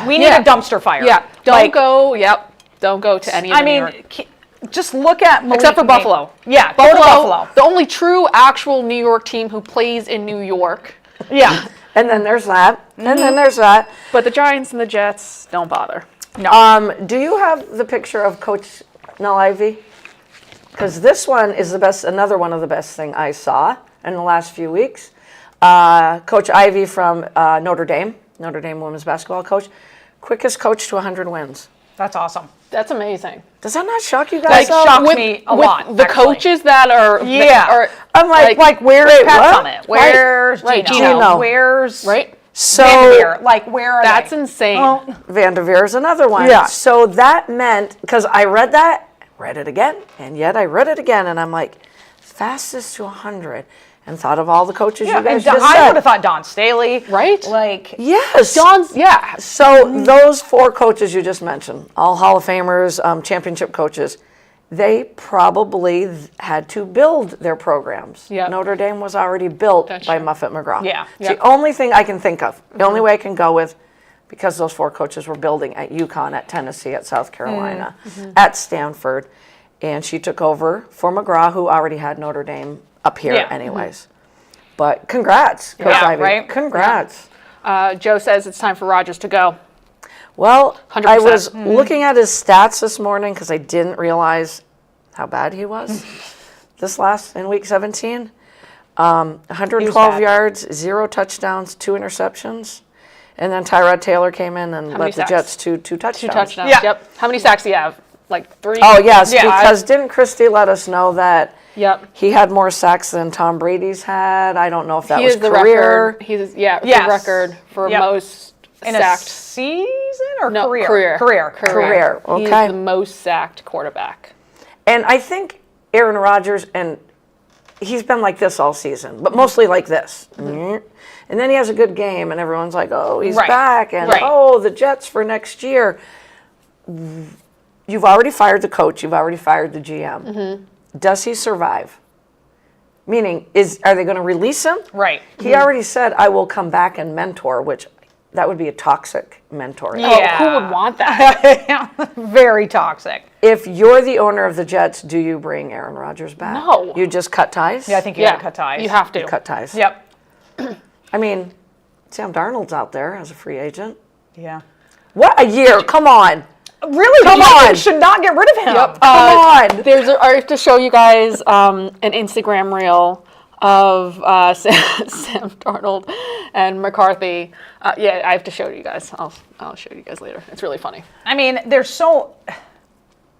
S2: We need
S3: Yeah.
S2: a dumpster fire.
S3: Yeah, don't
S2: Like,
S3: go. Yep, don't go to any of
S2: I
S3: the New
S2: mean,
S3: York.
S2: just look at Malik
S3: Except for
S2: Neighbors.
S3: Buffalo.
S2: Yeah, go to Buffalo.
S3: The only true, actual New York team who plays in New York.
S2: Yeah.
S1: And then there's that. And then there's that.
S3: But the Giants and the Jets don't bother.
S1: Do you have the picture of Coach Nell Ivy? Because this one is the best, another one of the best thing I saw in the last few weeks. Coach Ivy from Notre Dame women's basketball coach, quickest coach to 100 wins.
S2: That's awesome.
S3: That's amazing.
S1: Does that not shock you guys?
S2: Like,
S1: though?
S2: shock me a lot,
S3: The
S2: actually.
S3: coaches that are
S2: Yeah.
S3: are,
S1: I'm like
S2: Where's
S1: wait,
S2: Pat
S1: what?
S2: Summit? Where's
S3: Right,
S2: Gino?
S1: Gino.
S2: Where's
S3: right.
S1: So
S2: Vanderveer? Like, where are
S3: That's
S2: they?
S3: insane.
S2: Oh,
S1: Vanderveer is another one.
S2: Yeah.
S1: So that meant, because I read that, read it again, and yet I read it again, and I'm like, fastest to 100, and thought of all the coaches
S2: yeah.
S1: you guys
S2: And
S1: just
S2: I
S1: said.
S2: would have thought Don Staley.
S3: Right?
S2: Like,
S1: Yes.
S3: John's yeah.
S1: So those four coaches you just mentioned, all Hall of Famers, championship coaches, they probably had to build their programs.
S3: Yep.
S1: Notre Dame was already built
S3: That's
S1: by
S3: true.
S1: Muffet McGraw.
S2: Yeah.
S1: It's the only thing I can think of. The only way I can go with, because those 4 coaches were building at UConn, at Tennessee, at South Carolina, at Stanford, and she took over for McGraw, who already had Notre Dame up here
S2: Yeah.
S1: anyways. But congrats, Coach
S2: Yeah,
S1: Ivy.
S2: right?
S1: Congrats.
S3: Joe says it's time for Rogers to go.
S1: Well,
S3: 100%.
S1: I was looking at his stats this morning because I didn't realize how bad he was in week 17. 112
S2: bad.
S1: yards, 0 touchdowns, 2 interceptions. And then Tyrod Taylor came in and
S3: many
S1: led the
S3: sacks?
S1: Jets to 2 touchdowns.
S3: 2 touchdowns.
S2: Yeah.
S3: Yep. How many sacks do you have? Like 3?
S1: Oh, yes,
S2: Yeah,
S1: because didn't Christie let us know that
S3: Yep.
S1: he had more sacks than Tom Brady's had? I don't know if that
S3: He
S1: was
S3: is the
S1: career.
S3: record. He's the
S2: Yes.
S3: record for
S2: Yep.
S3: most
S2: In a
S3: sacked.
S2: season or
S3: No,
S2: career?
S3: career.
S1: Career,
S3: He's
S1: okay.
S3: the most sacked quarterback.
S1: And I think Aaron Rodgers, and he's been like this all season, but mostly like this. And then he has a good game, and everyone's like, oh, he's
S2: Right.
S1: back, and
S2: Right.
S1: oh, the Jets for next year. You've already fired the coach, you've already fired the GM. Does he survive? Meaning, are they going to release him?
S2: Right.
S1: He already said, I will come back and mentor, which that would be a toxic mentor.
S2: Yeah.
S3: Oh, who would want that?
S2: Very toxic.
S1: If you're the owner of the Jets, do you bring Aaron Rodgers back?
S3: No.
S1: You just cut ties?
S2: Yeah, I think you gotta cut ties.
S3: You have to.
S1: Cut ties.
S2: Yep.
S1: I mean, Sam Darnold's out there as a free agent.
S2: Yeah.
S1: What a year! Come on,
S2: Really?
S1: Come
S2: the
S1: on.
S2: Vikings should not get rid of him.
S3: Yep.
S1: come on.
S3: I have to show you guys an Instagram reel of Sam Darnold and McCarthy. Yeah, I have to show you guys. I'll show you guys later. It's really funny.
S2: I mean,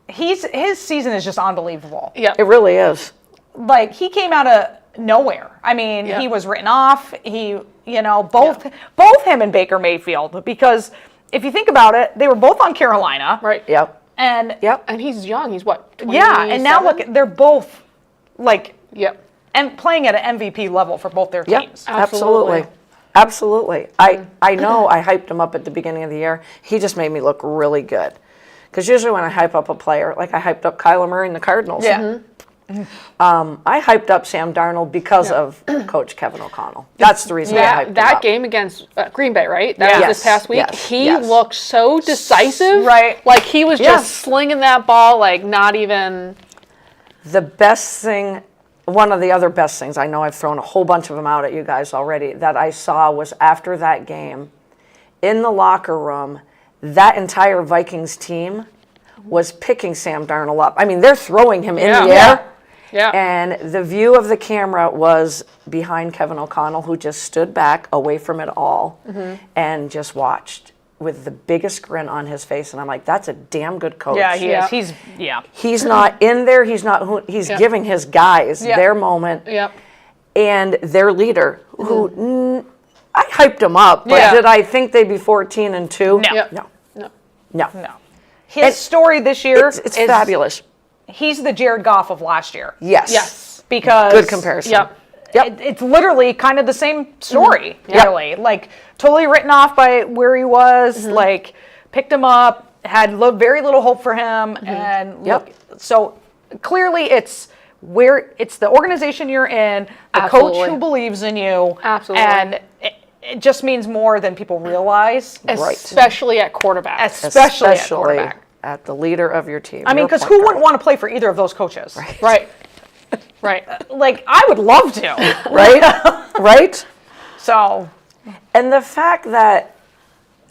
S2: his season is just unbelievable.
S3: Yeah.
S1: It really is.
S2: Like, he came out of nowhere. I mean,
S3: Yeah.
S2: he was written off. Both him and Baker Mayfield, because if you think about it, they were both on Carolina.
S3: Right.
S1: Yep.
S2: And
S1: Yep.
S3: And he's young. He's what?
S2: yeah, and now
S3: 27?
S2: look, they're both like
S3: Yep.
S2: and playing at an MVP level for both their
S1: Yep.
S2: teams.
S1: Absolutely. Absolutely. I know I hyped him up at the beginning of the year. He just made me look really good. Because usually when I hype up a player, like I hyped up Kyler Murray and the Cardinals.
S2: Yeah.
S1: I hyped up Sam Darnold because of Coach Kevin O'Connell. That's the reason I hyped him
S3: That
S1: up.
S3: game against Green Bay, right? That
S2: Yeah.
S3: was this past week.
S1: Yes,
S3: He
S1: yes.
S3: looked so decisive.
S2: Right.
S3: Like he was
S1: Yeah.
S3: just slinging that ball, like not even.
S1: The best thing, one of the other best things, I know I've thrown a whole bunch of them out at you guys already, that I saw was after that game, in the locker room, that entire Vikings team was picking Sam Darnold up. I mean, they're throwing him in the
S3: Yeah.
S1: air.
S3: Yeah.
S1: And the view of the camera was behind Kevin O'Connell, who just stood back away from it all and just watched with the biggest grin on his face. And I'm like, that's a damn good coach.
S2: Yeah, he
S3: Yeah.
S2: is.
S1: He's not in there. He's giving his guys
S2: Yeah.
S1: their moment
S3: Yep.
S1: and their leader, who I hyped him up, but
S2: Yeah.
S1: did I think they'd be 14-2?
S2: No.
S3: Yep.
S1: No.
S3: No.
S1: No.
S2: No. His story this year
S1: It's
S2: is
S1: fabulous.
S2: he's the Jared Goff of last year.
S1: Yes.
S3: Yes.
S2: Because
S1: Good comparison.
S3: Yep.
S1: Yep.
S2: it's literally kind of the same story,
S1: Yep.
S2: really. Like, totally written off by where he was, like, picked him up, had very little hope for him, and
S1: Yep.
S2: so clearly it's the organization you're in, the coach
S3: Absolutely.
S2: who believes in you,
S3: Absolutely.
S2: and it just means more than people realize,
S3: Especially at quarterback.
S2: especially at quarterback.
S1: at the leader of your team.
S2: I mean, because who wouldn't want to play for either of those coaches?
S3: Right. Right.
S2: Like, I would love to.
S1: right? Right?
S2: So,
S1: And the fact that,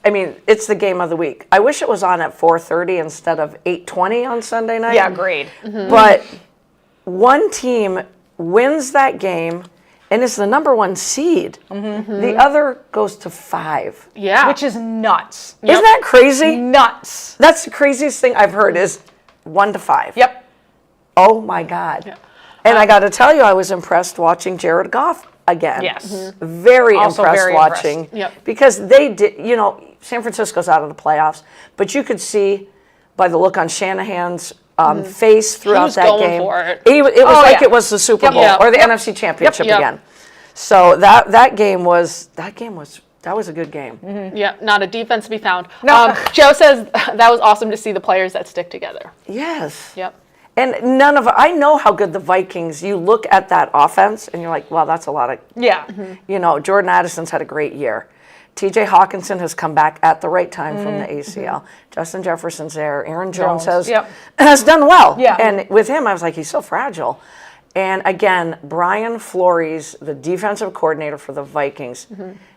S1: I mean, it's the game of the week. I wish it was on at 4:30 instead of 8:20 on Sunday night.
S2: yeah, agreed.
S1: But one team wins that game and is the number 1 seed. The other goes to 5.
S3: Yeah.
S2: Which is nuts.
S1: Isn't that crazy?
S2: Nuts.
S1: That's the craziest thing I've heard is 1 to 5.
S2: Yep.
S1: Oh my God. And I got to tell you, I was impressed watching Jared Goff again.
S2: Yes.
S1: Very
S2: Also
S1: impressed
S2: very
S1: watching.
S2: impressed.
S3: Yep.
S1: Because they did, San Francisco's out of the playoffs, but you could see by the look on Shanahan's face throughout
S3: was
S1: that
S3: going
S1: game.
S3: for it.
S1: It was
S2: Oh,
S1: like
S2: yeah.
S1: it was the Super Bowl
S3: Yep.
S1: or the
S3: Yep.
S1: NFC Championship
S3: Yep.
S1: again. So that was a good game.
S3: Yeah, not a defense to be found.
S2: No.
S3: Joe says that was awesome to see the players that stick together.
S1: Yes.
S3: Yep.
S1: And I know how good the Vikings, you look at that offense and you're like, wow, that's a lot of,
S2: Yeah.
S1: Jordan Addison's had a great year. TJ Hawkinson has come back at the right time from the ACL. Justin Jefferson's there. Aaron Jones has done well.
S2: Yeah.
S1: And with him, I was like, he's so fragile. And again, Brian Flores, the defensive coordinator for the Vikings,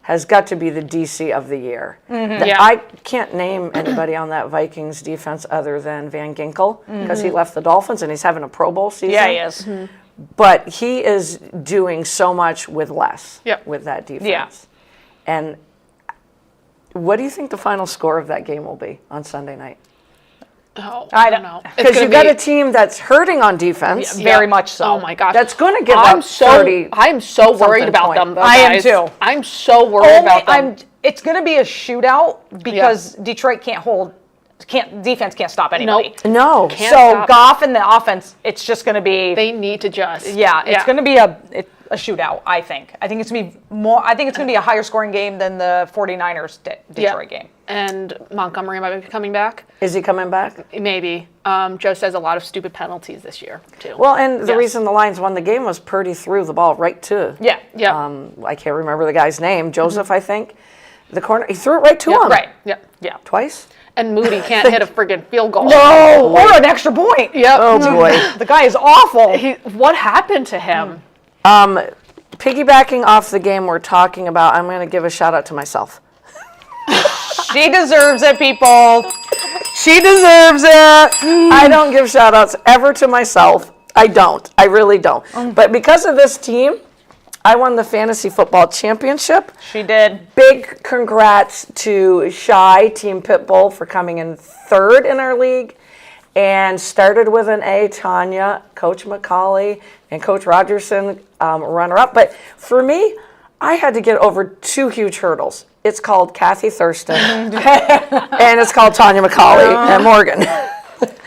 S1: has got to be the DC of the year.
S3: Yeah.
S1: I can't name anybody on that Vikings defense other than Van Ginkel because he left the Dolphins and he's having a Pro Bowl season.
S2: Yeah, he is.
S1: But he is doing so much with less with that defense.
S2: Yeah.
S1: And what do you think the final score of that game will be on Sunday night?
S3: Oh,
S2: I
S3: I
S2: don't-
S3: don't know. It's
S1: Because
S3: gonna
S1: you've got
S3: be-
S1: a team that's hurting on defense.
S2: Very much so.
S3: Oh my gosh.
S1: That's going to give
S3: I'm
S1: up
S3: so
S1: 30.
S3: I'm so worried
S1: something
S3: about
S1: point.
S3: them. Though,
S2: I am
S3: guys.
S2: too.
S3: I'm so worried about them.
S2: It's going to be a shootout because Detroit defense can't stop anybody.
S1: No.
S3: Can't
S2: So
S3: stop.
S2: Goff and the offense, it's just going to be
S3: They need to just.
S2: it's going to be a shootout, I think. I think it's going to be more. I think it's going to be a higher scoring game than the 49ers Detroit game.
S3: And Montgomery might be coming back.
S1: Is he coming back?
S3: Maybe. Joe says a lot of stupid penalties this year too.
S1: Well, and the
S3: Yes.
S1: reason the Lions won the game was Purdy threw the ball right to.
S2: Yeah.
S3: Yeah.
S1: I can't remember the guy's name. Joseph, I think. The corner. He threw it right to him.
S2: Right.
S3: yeah.
S2: Yeah.
S1: Twice.
S3: And Moody can't hit a friggin' field goal.
S2: No, or an extra point.
S3: Yep.
S1: Oh boy.
S2: The guy is awful.
S3: What happened to him?
S1: Piggybacking off the game we're talking about, I'm going to give a shout out to myself.
S2: She deserves it, people. She deserves it.
S1: I don't give shout outs ever to myself. I don't. I really don't. But because of this team, I won the fantasy football championship.
S2: She did.
S1: Big congrats to Shy, Team Pitbull, for coming in third in our league. And started with an A, Tanya, Coach McCauley, and Coach Rogerson, runner-up. But for me, I had to get over two huge hurdles. It's called Kathy Thurston, and it's called Tanya McCauley and Morgan.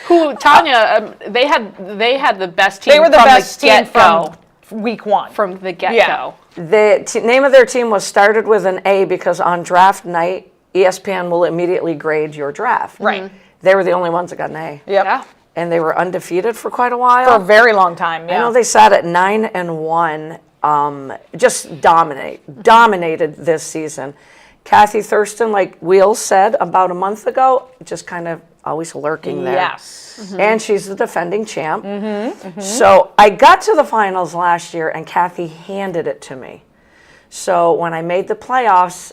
S3: Who Tanya? They had the best team.
S2: They were the
S3: from
S2: best
S3: the
S2: team
S3: get-go.
S2: from week one.
S3: From the get-go.
S2: Yeah.
S1: The name of their team was started with an A because on draft night, ESPN will immediately grade your draft.
S2: Right.
S1: They were the only ones that got an A.
S2: Yep.
S3: Yeah.
S1: And they were undefeated for quite a
S2: For
S1: while.
S2: a very long time. Yeah.
S1: I know they sat at 9-1, just dominated this season. Kathy Thurston, like Wheels said about a month ago, just kind of always lurking there.
S2: Yes.
S1: And she's the defending champ. So I got to the finals last year, and Kathy handed it to me. So when I made the playoffs,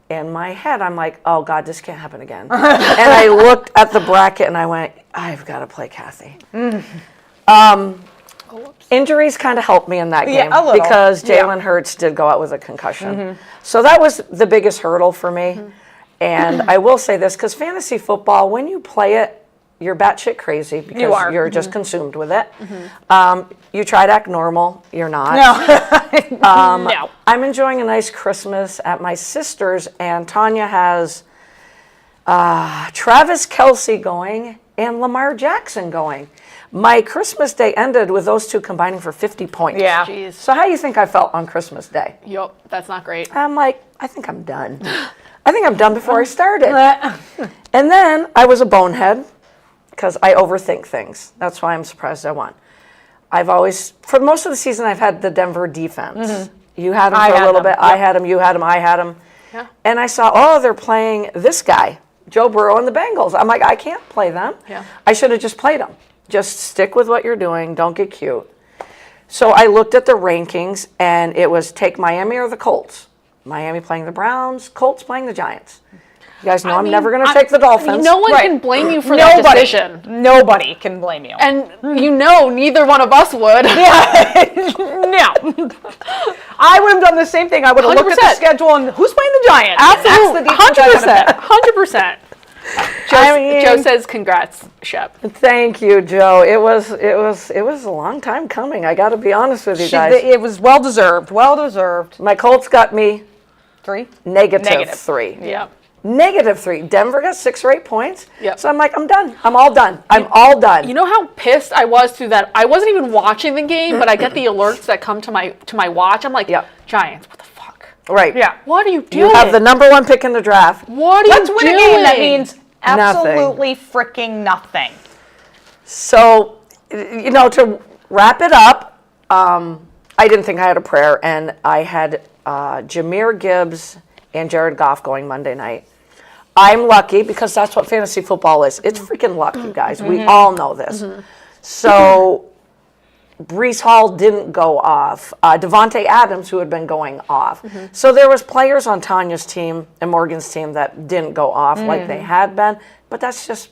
S1: in my head, I'm like, oh God, this can't happen again. And I looked at the bracket and I went, I've got to play Kathy. Injuries kind of helped me in that game
S2: a little.
S1: because
S2: Yeah.
S1: Jalen Hurts did go out with a concussion. So that was the biggest hurdle for me. And I will say this, because fantasy football, when you play it, you're batshit crazy because
S2: You are.
S1: you're just consumed with it. You try to act normal, you're not.
S2: No.
S1: I'm enjoying a nice Christmas at my sister's, and Tanya has Travis Kelce going and Lamar Jackson going. My Christmas day ended with those two combining for 50 points.
S2: Yeah.
S3: Jeez.
S1: So how do you think I felt on Christmas Day?
S3: Yup. That's not great.
S1: I'm like, I think I'm done. I think I'm done before I started. And then I was a bonehead because I overthink things. That's why I'm surprised I won. I've always, for most of the season, I've had the Denver defense. You had them
S2: I
S1: for a
S2: had
S1: little
S2: them,
S1: bit. I had them. You had them. I had them.
S3: Yeah.
S1: And I saw, oh, they're playing this guy, Joe Burrow and the Bengals. I'm like, I can't play them.
S3: Yeah.
S1: I should have just played them. Just stick with what you're doing. Don't get cute. So I looked at the rankings, and it was take Miami or the Colts. Miami playing the Browns, Colts playing the Giants. You guys know I'm never going to take the Dolphins.
S3: No one
S2: Right.
S3: can blame you for that decision.
S2: Nobody can blame you.
S3: And neither one of us would.
S2: No. I would have done the same thing. I would have looked at the
S3: 100%.
S2: schedule and who's playing the Giants?
S3: Absolutely.
S2: That's the defense I would've picked.
S3: 100%. Joe says congrats, Shep.
S1: Thank you, Joe. It was a long time coming. I got to be honest with you guys.
S2: It was well deserved. Well deserved.
S1: My Colts got me
S2: 3.
S1: negative 3.
S3: Yeah.
S1: Negative 3. Denver got 6 or 8 points.
S3: Yep.
S1: So I'm like, I'm done. I'm all done. I'm all done.
S3: You know how pissed I was through that? I wasn't even watching the game, but I get the alerts that come to my watch. I'm like,
S1: Yep.
S3: Giants, what the fuck?
S1: Right.
S2: Yeah.
S3: What are you doing?
S1: You have the number 1 pick in the draft.
S3: What are
S2: Let's
S3: you
S2: win
S3: doing?
S2: a game that means
S1: Nothing.
S2: absolutely freaking nothing.
S1: So to wrap it up, I didn't think I had a prayer, and I had Jahmyr Gibbs and Jared Goff going Monday night. I'm lucky because that's what fantasy football is. It's freaking luck, you guys. We all know this. So Breece Hall didn't go off. Devontae Adams, who had been going off. So there was players on Tanya's team and Morgan's team that didn't go off like they had been, but that's just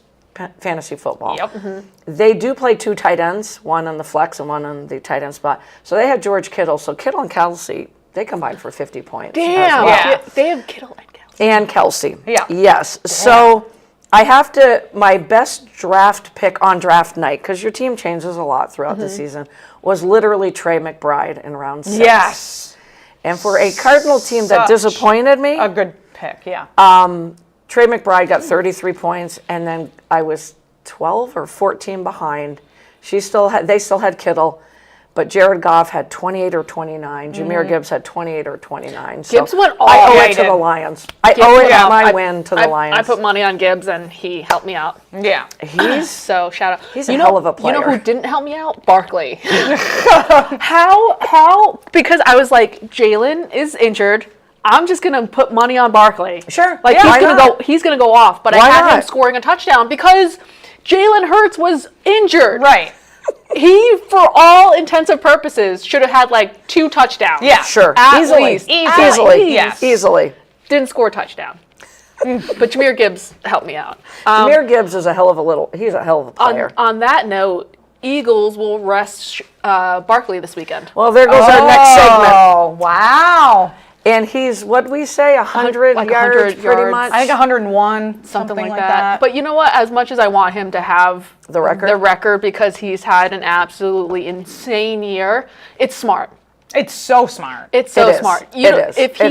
S1: fantasy football.
S2: Yep.
S1: They do play 2 tight ends, one on the flex and one on the tight end spot. So they had George Kittle. So Kittle and Kelsey, they combined for 50 points.
S3: Damn.
S2: Yeah.
S3: They have Kittle and Kelsey.
S1: And Kelsey.
S2: Yeah.
S1: Yes. So I have to, my best draft pick on draft night, because your team changes a lot throughout the season, was literally Trey McBride in round 6.
S2: Yes.
S1: And for a Cardinal team that
S2: Such
S1: disappointed me,
S2: A good pick, yeah.
S1: Trey McBride got 33 points, and then I was 12 or 14 behind. They still had Kittle, but Jared Goff had 28 or 29. Jahmyr Gibbs had 28 or 29. So
S3: Gibbs went all
S1: I owe
S3: the
S1: it
S3: way
S1: to
S2: in.
S1: the Lions. I owe it my win to the
S3: I
S1: Lions.
S3: put money on Gibbs and he helped me out.
S2: Yeah.
S1: He's
S3: So shout out.
S1: He's a hell of a
S3: You know
S1: player.
S3: who didn't help me out? Barkley. How? Because I was like, Jalen is injured. I'm just gonna put money on Barkley.
S1: Sure.
S3: Like
S1: Yeah, why
S3: he's gonna go off. But
S1: Why
S3: I had him
S1: not?
S3: scoring a touchdown because Jalen Hurts was injured.
S2: Right.
S3: He, for all intensive purposes, should have had like 2 touchdowns.
S2: Yeah.
S1: Sure.
S3: At
S1: Easily.
S3: least.
S1: Easily.
S2: Yes.
S1: Easily.
S3: Didn't score a touchdown. But Jahmyr Gibbs helped me out.
S1: Jahmyr Gibbs is he's a hell of a player.
S3: On that note, Eagles will rest Barkley this weekend.
S1: Well, there goes our next segment.
S2: Oh, wow.
S1: And he's, what'd we say, 100
S3: like
S1: yards
S3: 100
S1: pretty
S3: yards.
S1: much?
S2: I think 101,
S3: Something like that. But you know what? As much as I want him to have
S1: The record?
S3: because he's had an absolutely insane year, it's smart.
S2: It's so smart.
S3: It's so
S1: It is.
S3: smart.
S1: It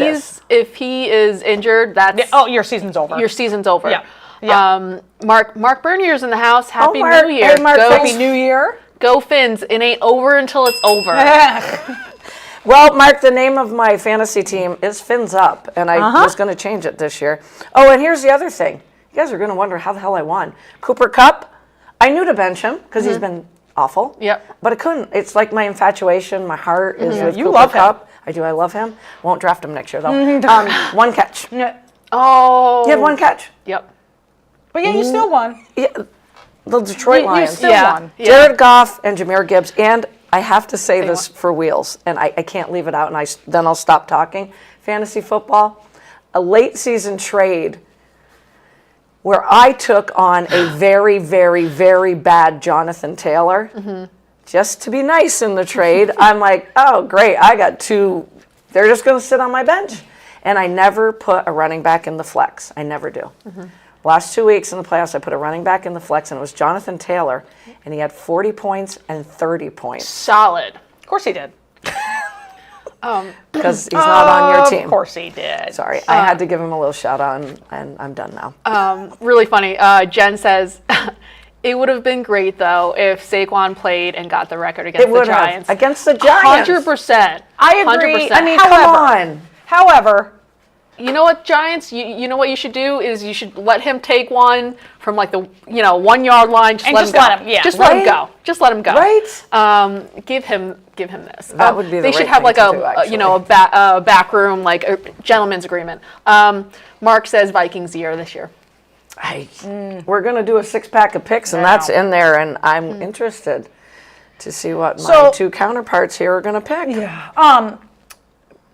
S1: is.
S3: If he is injured, that's
S2: Your season's over.
S3: your season's over.
S2: Yeah. Yeah.
S3: Mark Bernier's in the house. Happy
S1: Mark.
S3: New Year.
S1: Hey, Mark,
S3: Go,
S1: thanks.
S2: Happy New Year.
S3: go Finns. It ain't over until it's over.
S1: Well, Mark, the name of my fantasy team is Fins Up, and I was going to change it this year. Oh, and here's the other thing. You guys are going to wonder how the hell I won. Cooper Kupp, I knew to bench him because he's been awful.
S3: Yep.
S1: But I couldn't. It's like my infatuation, my heart is with
S2: You
S1: Cooper
S2: love him.
S1: Kupp. I do. I love him. Won't draft him next year, though. 1 catch.
S3: Oh.
S1: He had 1 catch.
S3: Yep.
S2: But yeah, you still won.
S1: Yeah, the Detroit
S2: You
S1: Lions.
S2: still won.
S3: Yeah.
S1: Jared Goff and Jahmyr Gibbs, and I have to say this for Wheels, and I can't leave it out, and then I'll stop talking. Fantasy football, a late season trade where I took on a very, very, very bad Jonathan Taylor. Just to be nice in the trade, I'm like, oh, great, I got 2. They're just going to sit on my bench. And I never put a running back in the flex. I never do. Last 2 weeks in the playoffs, I put a running back in the flex, and it was Jonathan Taylor, and he had 40 points and 30 points
S3: Solid.
S2: Of course he did.
S1: because he's not on your team.
S2: Of course he did.
S1: Sorry, I had to give him a little shout out, and I'm done now.
S3: Really funny. Jen says, it would have been great, though, if Saquon played and got the record against
S1: It
S3: the
S1: would have
S3: Giants.
S1: against the Giants.
S3: 100%.
S2: I agree.
S3: 100%.
S1: I mean,
S2: However-
S1: come on.
S2: However,
S3: You know what, Giants? You know what you should do is you should let him take one from like the 1 yard line. Just
S2: And
S3: let
S2: just
S3: him go.
S2: let him, yeah.
S3: Just let him
S1: Right?
S3: go. Just let him go.
S1: Right?
S3: Give him this.
S1: That would be the
S3: They should
S1: right
S3: have
S1: thing
S3: like
S1: to
S3: a
S1: do,
S3: a back room, like a gentleman's agreement. Mark says Vikings year this year.
S1: We're going to do a 6-pack of picks, and that's in there, and I'm interested to see what my
S2: So-
S1: 2 counterparts here are going to pick.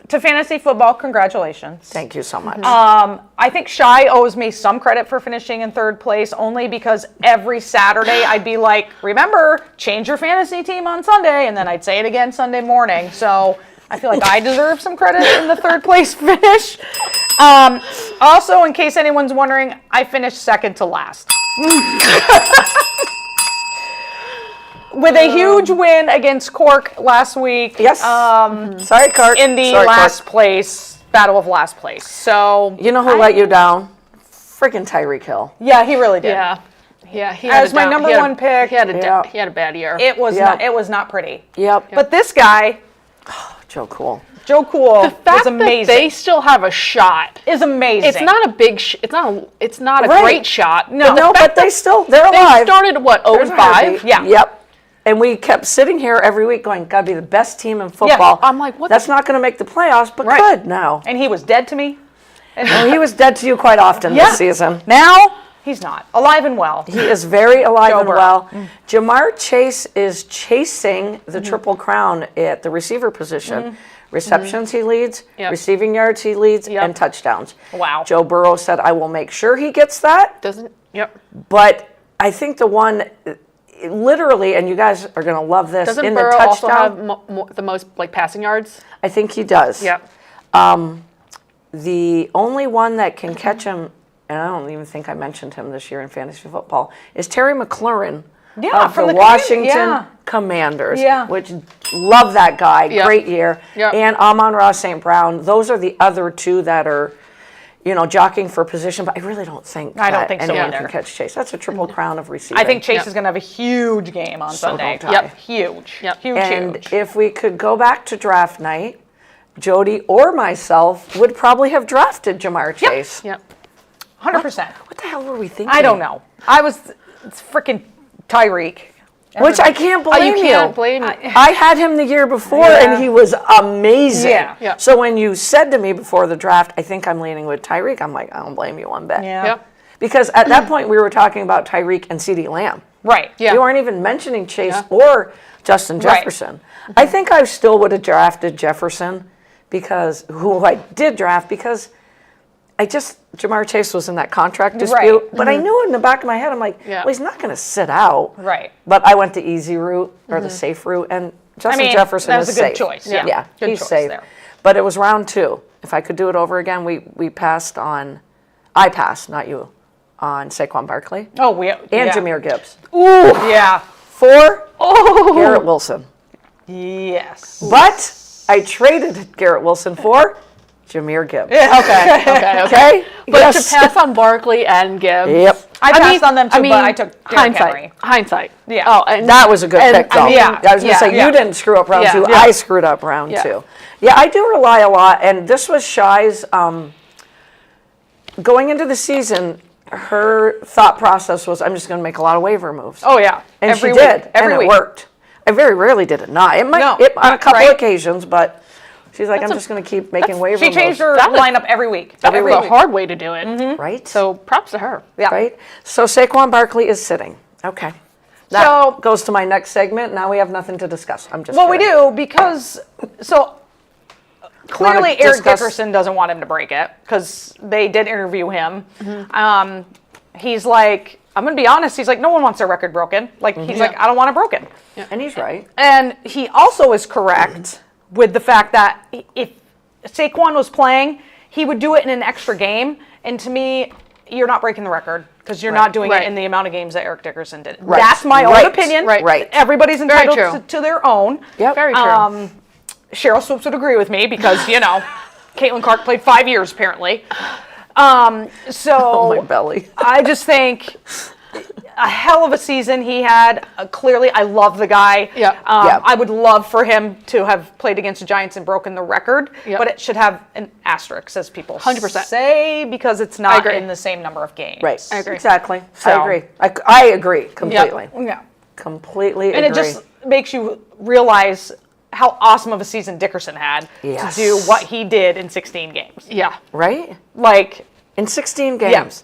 S2: to fantasy football, congratulations.
S1: Thank you so much.
S2: I think Shy owes me some credit for finishing in 3rd place, only because every Saturday I'd be like, remember, change your fantasy team on Sunday, and then I'd say it again Sunday morning. So I feel like I deserve some credit in the 3rd place finish. Also, in case anyone's wondering, I finished 2nd to last. With a huge win against Cork last week.
S1: Yes. Sorry, Clark.
S2: In the
S1: Sorry,
S2: last
S1: Clark.
S2: place, battle of last place. So
S1: You know who let you down? Freaking Tyreek Hill.
S2: yeah, he really did.
S3: Yeah. Yeah. He had
S2: As
S3: a
S2: my
S3: down-
S2: number
S3: he had a-
S2: one pick,
S3: He had
S1: Yeah.
S3: he had a bad year.
S2: It was
S1: Yeah.
S2: not pretty.
S1: Yep.
S2: But this guy,
S1: Joe Cool.
S2: Joe Cool,
S3: fact
S2: is amazing.
S3: that they still have a shot.
S2: is amazing.
S3: It's not a big. It's not a
S1: Right.
S3: great shot.
S2: No.
S1: No, but they're
S3: They
S1: alive.
S3: started what 0
S1: There's
S3: and
S1: a
S3: 5.
S1: heartbeat.
S2: Yeah.
S1: Yep. And we kept sitting here every week going, gotta be the best team in football.
S3: I'm like, what
S1: That's not going to make the playoffs, but
S2: Right.
S1: good now.
S2: And he was dead to me.
S1: Well, he was dead to you quite often
S2: Yeah.
S1: this season.
S2: Now he's not. Alive and well.
S1: He is very alive
S2: Joe
S1: and
S2: Burrow.
S1: well. Jamar Chase is chasing the Triple Crown at the receiver position. Receptions he leads,
S3: Yep.
S1: receiving yards he leads,
S3: Yep.
S1: and touchdowns.
S2: Wow.
S1: Joe Burrow said, I will make sure he gets that.
S3: Doesn't. Yep.
S1: But I think the one, literally, and you guys are going to love this,
S3: Doesn't
S1: in
S3: Burrow
S1: the
S3: also
S1: touchdown,
S3: have the most like passing yards?
S1: I think he does.
S3: Yep.
S1: The only one that can catch him, and I don't even think I mentioned him this year in fantasy football, is Terry McLaurin
S2: Yeah,
S1: of
S2: from
S1: the
S2: the
S1: Washington
S2: yeah.
S1: Commanders,
S2: Yeah.
S1: which love that guy,
S3: Yep.
S1: great year.
S3: Yep.
S1: And Amon-Ra St. Brown. Those are the other two that are, jockeying for position, but I really don't think
S2: I don't
S1: that
S2: think so
S1: anyone
S2: either.
S1: can catch Chase. That's a triple crown of receiving.
S2: I think Chase
S3: Yep.
S2: is going to have a huge game on Sunday.
S1: don't I.
S2: Yep, huge.
S3: Yep.
S2: Huge,
S1: And
S2: huge.
S1: if we could go back to draft night, Jody or myself would probably have drafted Jamar Chase.
S3: Yep.
S2: 100%.
S1: What the hell were we thinking?
S2: I don't know. It's freaking Tyreek.
S1: Which I can't blame
S3: You can't blame.
S1: I had him the year before,
S2: Yeah.
S1: and he was amazing.
S2: Yeah.
S3: Yeah.
S1: So when you said to me before the draft, I think I'm leaning with Tyreek, I'm like, I don't blame you one bit.
S2: Yeah.
S3: Yep.
S1: Because at that point, we were talking about Tyreek and CeeDee Lamb.
S2: Right.
S3: Yeah.
S1: You weren't even mentioning Chase
S3: Yeah.
S1: or Justin
S2: Right.
S1: Jefferson. I think I still would have drafted Jefferson, who I did draft, because Jamar Chase was in that contract dispute, but I knew in the back of my head, I'm like,
S3: Yeah.
S1: well, he's not going to sit out.
S2: Right.
S1: But I went the easy route or the safe route, and Justin Jefferson
S2: that was
S1: is
S2: a good
S1: safe.
S2: choice. Yeah.
S1: Yeah,
S2: Good
S1: he's
S2: choice
S1: safe.
S2: there.
S1: But it was round 2. If I could do it over again, we passed on. I passed, not you, on Saquon Barkley
S2: Oh, we
S1: and
S2: yeah.
S1: Jahmyr Gibbs.
S2: Yeah.
S1: 4, Garrett Wilson.
S2: Yes.
S1: But I traded Garrett Wilson for Jahmyr Gibbs.
S2: Okay.
S1: Okay?
S3: But
S1: Yes.
S3: to pass on Barkley and Gibbs.
S1: Yep.
S2: I passed on them too, but I took Derrick
S3: hindsight.
S2: Henry.
S3: Hindsight.
S2: Yeah.
S3: Oh, and
S1: That was a good
S3: and,
S1: pick, though.
S3: I mean,
S2: yeah.
S1: I was going to say,
S2: yeah.
S1: you didn't screw up round
S3: Yeah.
S1: 2.
S3: Yeah.
S1: I screwed up round
S3: Yeah.
S1: 2. Yeah, I do rely a lot, and this was Shy's, going into the season, her thought process was, I'm just going to make a lot of waiver moves.
S2: Oh, yeah.
S1: and
S2: Every
S1: she
S2: week.
S1: did,
S2: Every
S1: and
S2: week.
S1: it worked. I very rarely did it not. It might,
S2: No,
S1: on a couple
S2: right.
S1: occasions, but she's like, I'm just going to keep making waiver
S2: She
S1: moves.
S2: changed her
S3: That was-
S2: lineup every week.
S3: that
S2: Every
S3: was a
S2: week.
S3: hard way to do it.
S1: Right?
S3: So props to her.
S2: Yeah.
S1: Right? So Saquon Barkley is sitting. Okay. That
S2: So-
S1: goes to my next segment. Now we have nothing to discuss. I'm just
S2: Well, we
S1: kidding.
S2: do because clearly
S1: Wanna
S2: Eric
S1: discuss-
S2: Dickerson doesn't want him to break it because they did interview him.
S1: Mm-hmm.
S2: He's like, I'm gonna be honest. He's like, no one wants their record broken. Like he's like, I don't want it broken.
S1: And he's right.
S2: And he also is correct with the fact that if Saquon was playing, he would do it in an extra game. And to me, you're not breaking the record because you're not doing
S3: Right.
S2: it in the amount of games that Eric Dickerson did.
S1: Right.
S2: That's my
S1: Right.
S2: own opinion.
S1: Right.
S2: Everybody's entitled
S3: true.
S2: to their own.
S1: Yep.
S3: Very true.
S2: Cheryl Swoops would agree with me because, Caitlin Clark played 5 years apparently. So
S1: Oh, my belly.
S2: I just think a hell of a season he had. Clearly, I love the guy.
S3: Yeah.
S1: Yeah.
S2: I would love for him to have played against the Giants and broken the record,
S3: Yep.
S2: but it should have an asterisk, as people
S3: 100%.
S2: say, because it's not
S3: agree.
S2: in the same number of games.
S1: Right.
S3: I agree.
S1: Exactly. I
S2: So-
S1: agree. I agree completely.
S2: Yeah.
S1: Completely
S2: And
S1: agree.
S2: it just makes you realize how awesome of a season Dickerson had
S1: Yes.
S2: to do what he did in 16 games.
S3: Yeah.
S1: right?
S2: Like,
S1: In 16 games.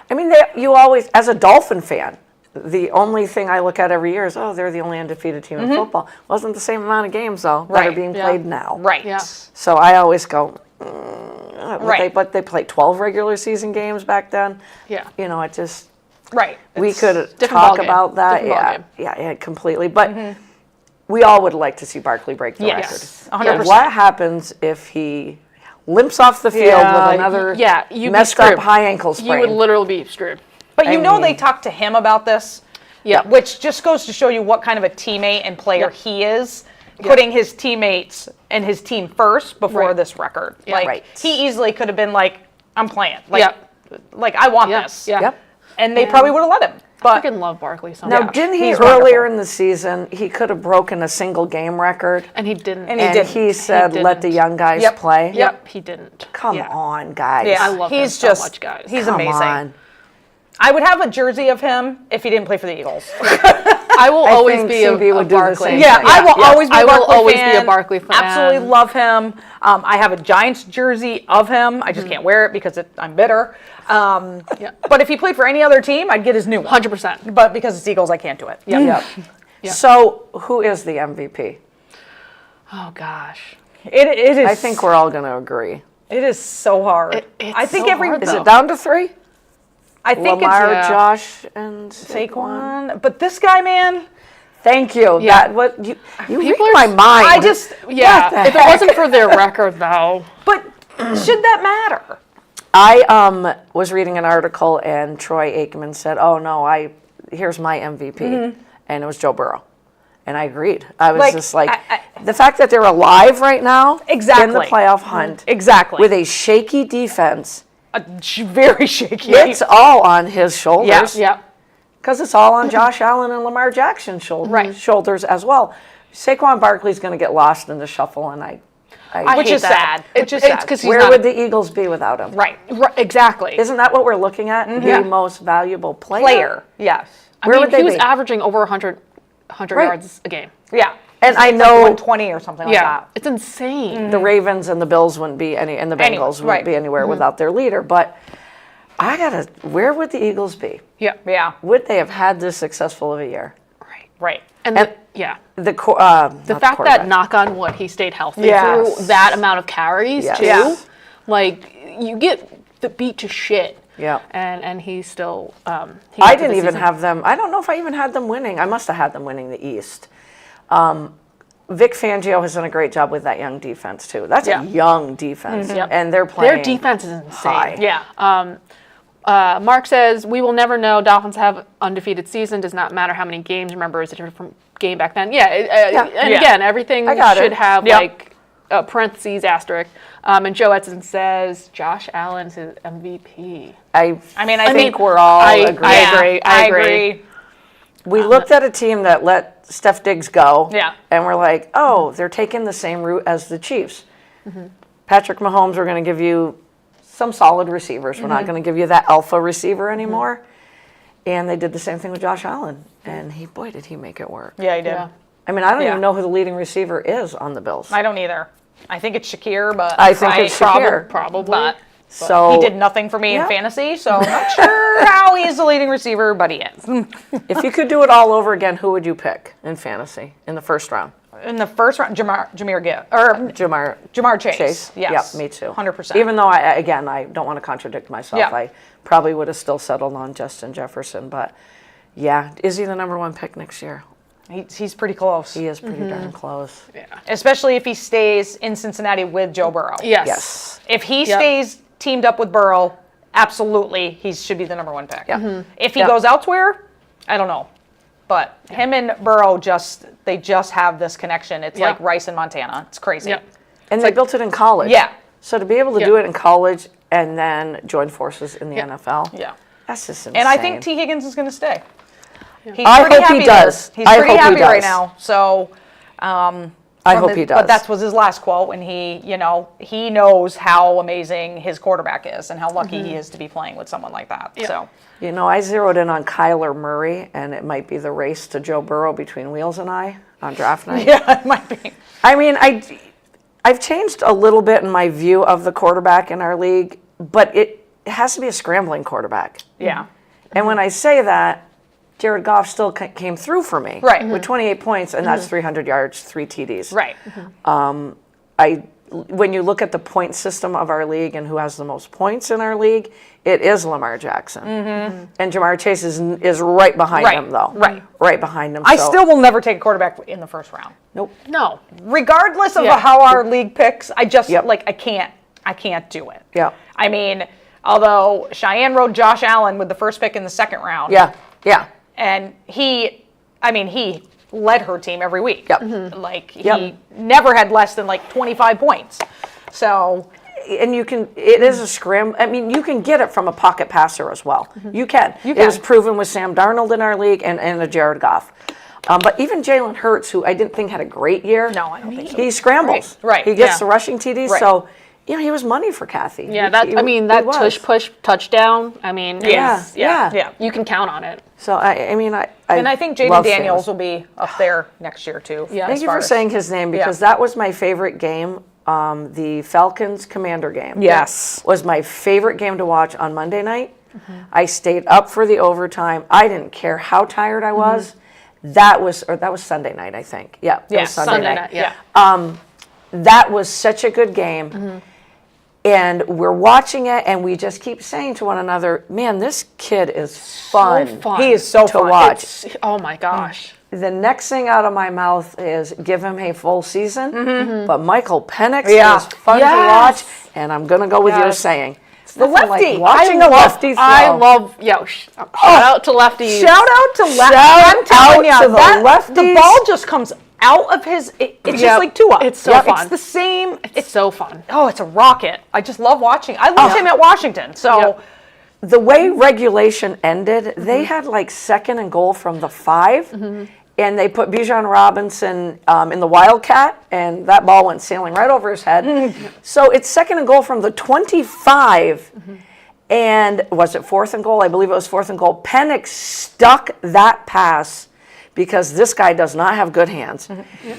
S1: I mean, you always, as a Dolphin fan, the only thing I look at every year is, they're the only undefeated team in football. Wasn't the same amount of games, though, that are
S2: Right.
S1: being
S3: Yeah.
S1: played now.
S2: right.
S3: Yeah.
S1: So I always go,
S2: Right.
S1: but they played 12 regular season games back then.
S3: Yeah.
S1: It just,
S2: Right.
S1: we
S2: It's-
S1: could
S3: different
S1: talk
S3: ballgame.
S1: about that.
S3: Different
S1: Yeah, completely. But we all would like to see Barkley break the
S2: Yes,
S1: record.
S2: 100%.
S1: What happens if he limps off the field
S2: Yeah,
S1: with another
S3: you'd be
S1: messed up
S3: screwed.
S1: high ankle sprain?
S3: You would literally be screwed.
S2: But
S1: I
S2: they
S1: mean-
S2: talked to him about this.
S3: Yeah.
S2: Which just goes to show you what kind of a teammate and player
S3: Yeah.
S2: he is, putting his teammates and his team first before
S3: Right.
S2: this record.
S3: Yeah.
S2: Like
S1: Right.
S2: he easily could have been like, I'm playing. Like,
S3: Yeah.
S2: like I want
S3: Yeah.
S2: this.
S3: Yeah.
S1: Yep.
S2: And they probably would have let him.
S3: I
S2: But
S3: freaking love Barkley so
S1: Now,
S3: much.
S1: didn't he
S2: he's
S1: earlier
S2: wonderful.
S1: in the season, he could have broken a single game record?
S3: And he didn't.
S2: And he
S1: And
S2: didn't.
S1: he said, let the
S3: didn't.
S1: young guys
S2: Yep.
S1: play?
S3: Yep, he didn't.
S1: Come
S3: Yeah.
S1: on, guys.
S2: yeah,
S3: I love him
S2: he's
S3: so
S2: just
S3: much, guys.
S2: He's
S1: Come
S2: amazing.
S1: on.
S2: I would have a jersey of him if he didn't play for the Eagles.
S3: I I will
S1: I
S3: always
S1: think
S3: be a
S1: CB would do the
S3: Barkley.
S1: same
S2: Yeah,
S1: thing.
S2: I will always be a
S3: I will
S2: Barkley
S3: always
S2: fan.
S3: be a Barkley fan.
S2: Absolutely love him. I have a Giants jersey of him. I just can't wear it because I'm bitter. But if he played for any other team, I'd get his new one.
S3: 100%.
S2: But because it's Eagles, I can't do it.
S1: Yep. So who is the MVP?
S3: Oh gosh.
S2: It is.
S1: I think we're all going to agree.
S2: it is so hard.
S3: It's
S2: I think
S3: so
S2: every.
S3: hard,
S1: Is
S3: though.
S1: it down to 3?
S2: I think
S1: Lamar,
S3: Yeah.
S1: Josh, and
S2: it's Saquon. But this guy, man.
S1: Thank you.
S3: Yeah.
S1: That what you read
S3: People are
S1: my
S3: s-
S1: mind.
S2: I just.
S3: Yeah.
S1: the
S3: If it wasn't for their record, though.
S2: But should that matter?
S1: I was reading an article and Troy Aikman said, "Oh no, here's my MVP," and it was Joe Burrow, and I agreed. I was
S2: Like,
S1: just like the fact that they're alive right now, in the
S2: Exactly.
S1: playoff hunt,
S2: Exactly.
S1: with a shaky defense.
S2: Very shaky.
S1: It's all on his shoulders.
S3: Yeah.
S1: Because it's all on Josh Allen and Lamar Jackson's shoulders as well. Saquon Barkley's going to get lost in the shuffle, and
S2: Which
S3: hate
S2: is
S3: that.
S2: sad. Which is
S3: It's
S2: sad.
S3: because he's
S1: where
S3: not
S1: would the Eagles be without him?
S2: Right.
S3: exactly.
S1: Isn't that what we're looking at?
S3: Yeah.
S1: The most valuable player?
S2: Player. Yes.
S1: Where would they
S3: he was
S1: be?
S3: averaging over 100
S1: Right.
S3: yards a game.
S2: Yeah.
S1: And I
S2: It's
S1: know-
S2: like 120 or something like
S3: Yeah,
S2: that.
S3: it's insane.
S1: The Ravens and the Bills wouldn't be and the Bengals
S2: Anyway,
S1: wouldn't
S2: right.
S1: be anywhere without their leader. But where would the Eagles be?
S3: Yeah,
S2: Yeah.
S1: Would they have had this successful of a year?
S3: right.
S2: Right.
S3: And,
S1: And-
S3: yeah,
S1: The
S3: fact that knock on wood he stayed healthy
S2: Yes.
S3: through that amount of carries
S1: Yes.
S3: too.
S2: Yeah.
S3: Like you get the beat to shit.
S1: Yeah.
S3: And he still. He
S1: I
S3: got to
S1: didn't
S3: the
S1: even
S3: season.
S1: have them. I don't know if I even had them winning. I must have had them winning the East. Vic Fangio has done a great job with that young defense too. That's
S3: Yeah.
S1: a young defense,
S3: Yep.
S1: and they're playing.
S3: Their defense is insane.
S1: high.
S2: Yeah.
S3: Mark says we will never know. Dolphins have undefeated season. Does not matter how many games. Remember, it's a different game back then. Yeah. And
S2: Yeah.
S3: again, everything
S1: I got
S3: should
S1: it.
S3: have
S2: Yep.
S3: like a parentheses asterisk. And Joe Edson says Josh Allen's his MVP.
S1: I
S2: mean, I
S1: think
S2: think
S1: we're all
S3: I
S1: agreeing.
S3: agree. I agree.
S1: We looked at a team that let Steph Diggs go,
S2: Yeah.
S1: and we're like, oh, they're taking the same route as the Chiefs. Patrick Mahomes, we're going to give you some solid receivers. We're not going to give you that alpha receiver anymore. And they did the same thing with Josh Allen, and boy, did he make it work.
S2: Yeah, he did.
S3: Yeah.
S1: I mean, I don't
S2: Yeah.
S1: even know who the leading receiver is on the Bills.
S2: I don't either. I think it's Shakir, but
S1: I think it's Shakir.
S3: Probably.
S2: But
S1: So
S2: he did nothing for me
S1: Yeah.
S2: in fantasy, so I'm not sure how he is the leading receiver, but he is.
S1: if you could do it all over again, who would you pick in fantasy in the first round?
S2: In the first round, Jameer Gibbs or
S1: Jamar
S2: Chase. Yes.
S1: Yep, me too.
S2: 100%.
S1: Even though I don't want to contradict myself.
S2: Yeah.
S1: I probably would have still settled on Justin Jefferson, but yeah, is he the number one pick next year?
S2: He's pretty close,
S1: He is pretty darn close.
S3: Yeah.
S2: especially if he stays in Cincinnati with Joe Burrow.
S3: Yes.
S1: Yes.
S2: If he
S3: Yep.
S2: stays teamed up with Burrow, absolutely, he should be the number one pick.
S1: Yeah.
S2: If he
S1: Yep.
S2: goes elsewhere, I don't know. But him and Burrow just have this connection. It's
S3: Yeah.
S2: like Rice and Montana. It's crazy.
S3: Yep.
S1: And they built it in college.
S2: Yeah.
S1: So to be able to
S3: Yeah.
S1: do it in college and then join forces in the NFL,
S2: Yeah.
S1: that's just insane.
S2: And I think T. Higgins is going to stay. He's
S1: I
S2: pretty
S1: hope he
S2: happy there.
S1: does.
S2: He's
S1: I
S2: pretty
S1: hope he
S2: happy right
S1: does.
S2: now. So
S1: I hope he does.
S2: But that was his last quote, and he knows how amazing his quarterback is and how lucky he is to be playing with someone like that. So
S1: I zeroed in on Kyler Murray, and it might be the race to Joe Burrow between Wheels and I on draft night.
S2: yeah, it might be.
S1: I mean, I've changed a little bit in my view of the quarterback in our league, but it has to be a scrambling quarterback.
S2: Yeah.
S1: And when I say that, Jared Goff still came through for me.
S2: Right.
S1: With 28 points, and that's 300 yards, 3 TDs.
S2: Right.
S1: When you look at the point system of our league and who has the most points in our league, it is Lamar Jackson. And Jamar Chase is right behind
S2: Right.
S1: him, though.
S2: Right.
S1: Right behind him.
S2: I
S1: so-
S2: still will never take a quarterback in the first round.
S1: Nope.
S3: No.
S2: Regardless of
S3: Yeah.
S2: how our league picks, I just
S1: Yep.
S2: I can't do it.
S1: Yeah.
S2: I mean, although Cheyenne rode Josh Allen with the first pick in the second round.
S1: Yeah. Yeah.
S2: And he led her team every week.
S1: Yep.
S2: He
S1: Yep.
S2: never had less than 25 points. So
S1: And it is a scram. I mean, you can get it from a pocket passer as well. You can.
S2: You
S1: It was
S2: can.
S1: proven with Sam Darnold in our league and a Jared Goff. But even Jalen Hurts, who I didn't think had a great year.
S2: No, I don't think so.
S1: He scrambles.
S2: Right,
S1: He gets
S2: yeah.
S1: the rushing TDs.
S2: Right.
S1: So he was money for Kathy.
S3: Yeah,
S1: He
S3: that
S1: was.
S3: tush push touchdown. I mean,
S1: Yeah, yeah.
S2: Yeah.
S3: you can count on it.
S1: So I mean,
S2: And I think Jaden
S1: love
S2: Daniels
S1: Samus.
S2: will be up there next year too.
S3: Yeah.
S1: Thank you for saying his name because that was my favorite game. The Falcons Commander game.
S2: Yes.
S1: Was my favorite game to watch on Monday night. I stayed up for the overtime. I didn't care how tired I was. That was Sunday night, I think. Yeah, it was Sunday night.
S3: Yeah.
S1: That was such a good game. And we're watching it, and we just keep saying to one another, man, this kid is fun.
S3: So fun.
S2: He is so
S1: to
S2: fun.
S1: watch.
S3: Oh my gosh.
S1: The next thing out of my mouth is give him a full season. But Michael Penix
S2: Yeah.
S1: is fun to watch, and I'm going to go with your saying. It's
S2: The
S1: nothing
S2: lefty.
S1: Like watching a lefty throw.
S3: I love, shout out to lefties.
S2: Shout out to lefties.
S1: Shout
S2: I'm telling
S1: out
S2: you,
S1: to the lefties.
S2: the ball just comes out of his. It's just like Tua.
S3: It's so fun.
S2: It's the same.
S3: It's so fun.
S2: Oh, it's a rocket. I just love watching. I loved him at Washington. So.
S3: Yep.
S1: The way regulation ended, they had like 2nd and goal from the 5, and they put Bijan Robinson in the Wildcat, and that ball went sailing right over his head. So it's 2nd and goal from the 25, and was it 4th and goal? I believe it was 4th and goal. Penix stuck that pass because this guy does not have good hands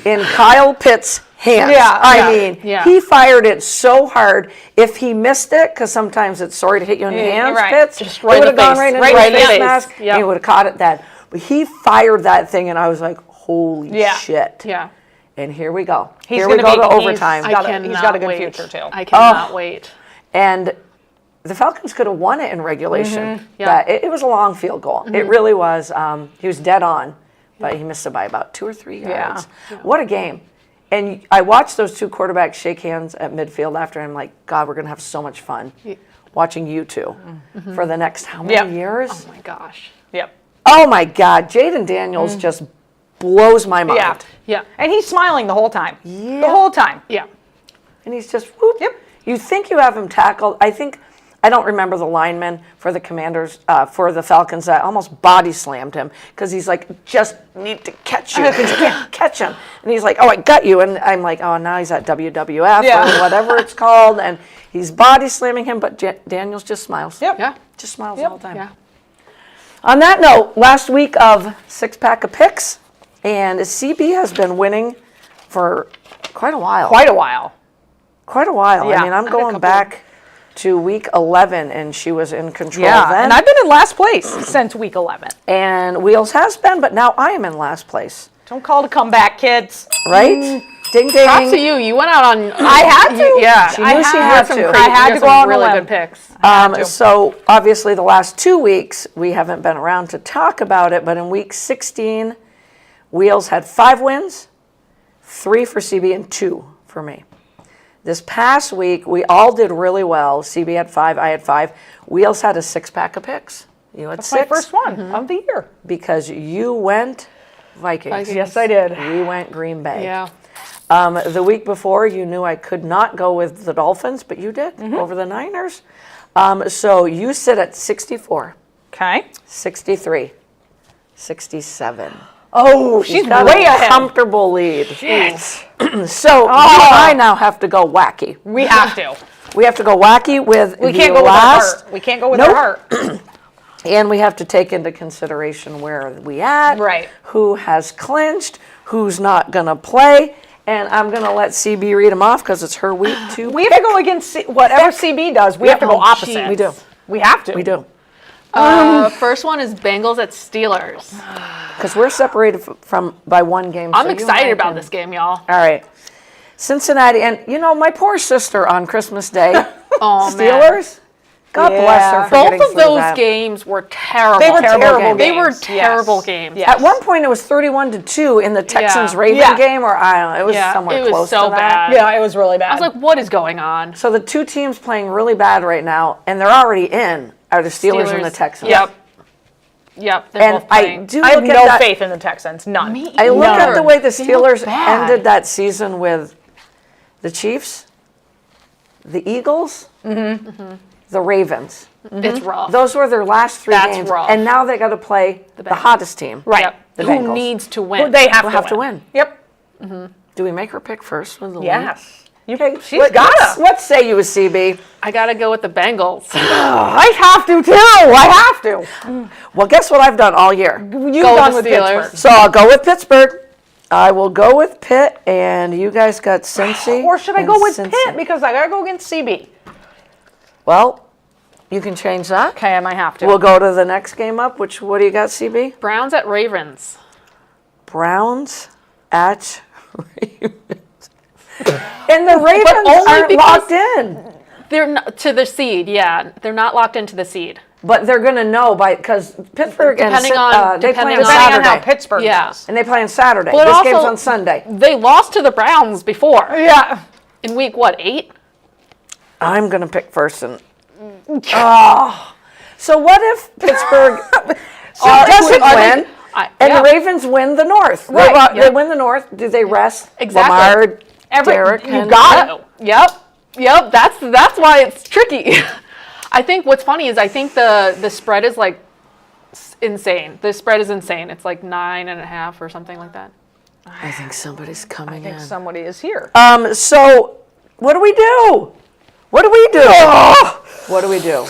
S1: in Kyle Pitts' hands.
S2: Yeah,
S1: I mean,
S3: yeah.
S1: he fired it so hard. If he missed it, because sometimes it's sorry to hit you in the hands,
S2: right.
S1: Pitts,
S3: Just
S1: it
S3: right in
S1: would
S3: the
S1: have gone
S3: face.
S1: right into
S3: Right
S1: his
S3: in the
S1: face
S3: face.
S1: mask,
S3: Yep.
S1: and he would have caught it then. But he fired that thing, and I was like, holy
S2: Yeah.
S1: shit.
S3: Yeah.
S1: And here we go.
S2: He's
S1: Here we
S2: gonna
S1: go
S2: be-
S1: to
S2: he's-
S1: overtime.
S2: he's got a good future, too.
S3: I cannot wait.
S1: And the Falcons could have won it in regulation.
S3: Yeah.
S1: It was a long field goal. It really was. He was dead on, but he missed it by about 2 or 3 yards. What a game. And I watched those two quarterbacks shake hands at midfield after. I'm like, God, we're going to have so much fun watching you two for the next how many
S2: Yep.
S1: years?
S3: Oh my gosh.
S2: Yep.
S1: Oh, my God. Jaden Daniels just blows my mind.
S2: Yeah.
S3: Yeah.
S2: And he's smiling the whole time. The whole time.
S3: Yeah.
S1: And he's just, whoop.
S2: Yep.
S1: You think you have him tackled. I don't remember the lineman for the Commanders, for the Falcons that almost body slammed him because he's like, just need to catch you because you can't catch him. And he's like, oh, I got you. And I'm like, oh, now he's at WWF
S2: Yeah.
S1: or whatever it's called. And he's body slamming him, but Daniels just smiles.
S2: Yep.
S3: Yeah.
S1: Just smiles all the time.
S3: Yeah.
S1: On that note, last week of 6-pack of picks, and CB has been winning for quite a while.
S2: Quite a while.
S1: Quite a while.
S2: Yeah.
S1: I mean, I'm
S3: a
S1: going
S3: couple-
S1: back to week 11, and she was in control
S2: Yeah.
S1: then.
S2: And I've been in last place since week 11.
S1: And Wheels has been, but now I am in last place.
S2: Don't call to come back, kids.
S1: Right? Ding, ding.
S3: Props to you. You went out on.
S2: I had to.
S3: Yeah.
S1: She knew she had to.
S2: I had to go on a
S3: really
S2: limb.
S3: good picks.
S1: So obviously the last 2 weeks, we haven't been around to talk about it, but in week 16, Wheels had 5 wins, 3 for CB and 2 for me. This past week, we all did really well. CB had 5, I had 5. Wheels had a 6-pack of picks. You had
S2: That's
S1: 6
S2: my first one of the year.
S1: because you went Vikings.
S3: Vikings.
S2: Yes, I did.
S1: We went Green Bay.
S3: Yeah.
S1: The week before, you knew I could not go with the Dolphins, but you did over the Niners. So you sit at 64,
S2: Okay.
S1: 63, 67.
S2: Oh, she's
S1: Got
S2: way
S1: a
S2: ahead.
S1: comfortable lead. So I now have to go wacky.
S2: We have to.
S1: We have to go wacky with
S2: We
S1: the
S2: can't go
S1: last,
S2: with our heart. We can't go with
S1: Nope.
S2: our heart.
S1: and we have to take into consideration where we at,
S2: Right.
S1: who has clinched, who's not going to play, and I'm going to let CB read them off because it's her week too.
S2: We have to go against whatever CB does. We have to go
S1: Oh,
S2: opposite.
S1: we do.
S2: We have to.
S1: We do.
S3: First one is Bengals at Steelers.
S1: Because we're separated from by 1 game.
S3: I'm
S1: so you and
S3: excited
S1: I
S3: about
S1: can-
S3: this game, y'all.
S1: All right. Cincinnati, and my poor sister on Christmas Day,
S3: Oh, man.
S1: Steelers, God bless her
S2: Yeah.
S1: for
S3: Both
S1: getting
S3: of
S1: through
S3: those
S1: that.
S3: games were terrible.
S2: They were terrible
S1: games.
S3: They were
S2: games.
S3: terrible
S2: Yes.
S3: games.
S2: Yes.
S1: At one point, it was 31-2 in the Texans-Raven
S2: Yeah.
S1: game, or I don't know, it was
S3: Yeah,
S1: somewhere
S3: it was
S1: close
S3: so
S1: to that.
S3: bad.
S2: Yeah, it was really bad.
S3: I was like, what is going on?
S1: So the 2 teams playing really bad right now, and they're already in, are the Steelers and the Texans.
S3: Yep. Yep. They're
S1: And
S3: both
S1: I
S3: playing.
S1: do
S2: I have
S1: look at
S2: no
S1: that.
S2: faith in the Texans. None.
S1: I look at
S3: None.
S1: the way the
S3: They look
S1: Steelers
S3: bad.
S1: ended that season with the Chiefs, the Eagles, the Ravens.
S3: It's rough.
S1: Those were their last 3
S3: That's
S1: games,
S3: rough.
S1: and now they got to play the
S3: Bengals.
S1: hottest team.
S2: Right.
S3: Yep.
S1: The
S3: Who
S1: Bengals.
S3: needs to win?
S2: They have,
S1: We'll
S2: to,
S1: have to
S2: win.
S1: win.
S2: Yep.
S1: Do we make her pick first with the lead?
S2: Yes. She's gotta.
S1: What say you, CB?
S3: I gotta go with the Bengals.
S2: I have to too. I have to.
S1: Well, guess what I've done all year?
S2: You've
S3: Go
S2: gone
S3: with
S2: with
S3: the Steelers.
S2: Pittsburgh.
S1: So I'll go with Pittsburgh. I will go with Pitt, and you guys got Cincy.
S2: Or should I
S1: and
S2: go with
S1: Cincy.
S2: Pitt because I gotta go against CB?
S1: Well, you can change that.
S2: Okay, I might have to.
S1: We'll go to the next game up. What do you got, CB?
S3: Browns at Ravens.
S1: Browns at Ravens. And the Ravens
S3: only
S1: aren't
S3: because-
S1: locked in.
S3: They're not, to the seed, yeah. They're not locked into the seed.
S1: But they're going to know because Pittsburgh
S3: Depending
S1: and
S3: on-
S1: they play
S3: depending
S1: on
S3: on-
S2: Depending on
S1: Saturday.
S2: how Pittsburgh
S3: Yeah.
S2: does.
S1: And they play on Saturday.
S3: But
S1: This
S3: also-
S1: game's on Sunday.
S3: They lost to the Browns before.
S2: Yeah.
S3: In week, what, 8?
S1: I'm going to pick first. So what if Pittsburgh doesn't win and
S3: yeah.
S1: the Ravens win the North?
S2: Right,
S1: They win the North. Do they rest
S3: Exactly.
S1: Lamar, Derek?
S2: You
S1: and-
S2: got it.
S3: Yep. That's why it's tricky. I think what's funny is I think the spread is like insane. The spread is insane. It's like 9.5 or something like that.
S1: I think somebody's coming
S2: I think
S1: in.
S2: somebody is here.
S1: So what do we do? What do we do? What do we do?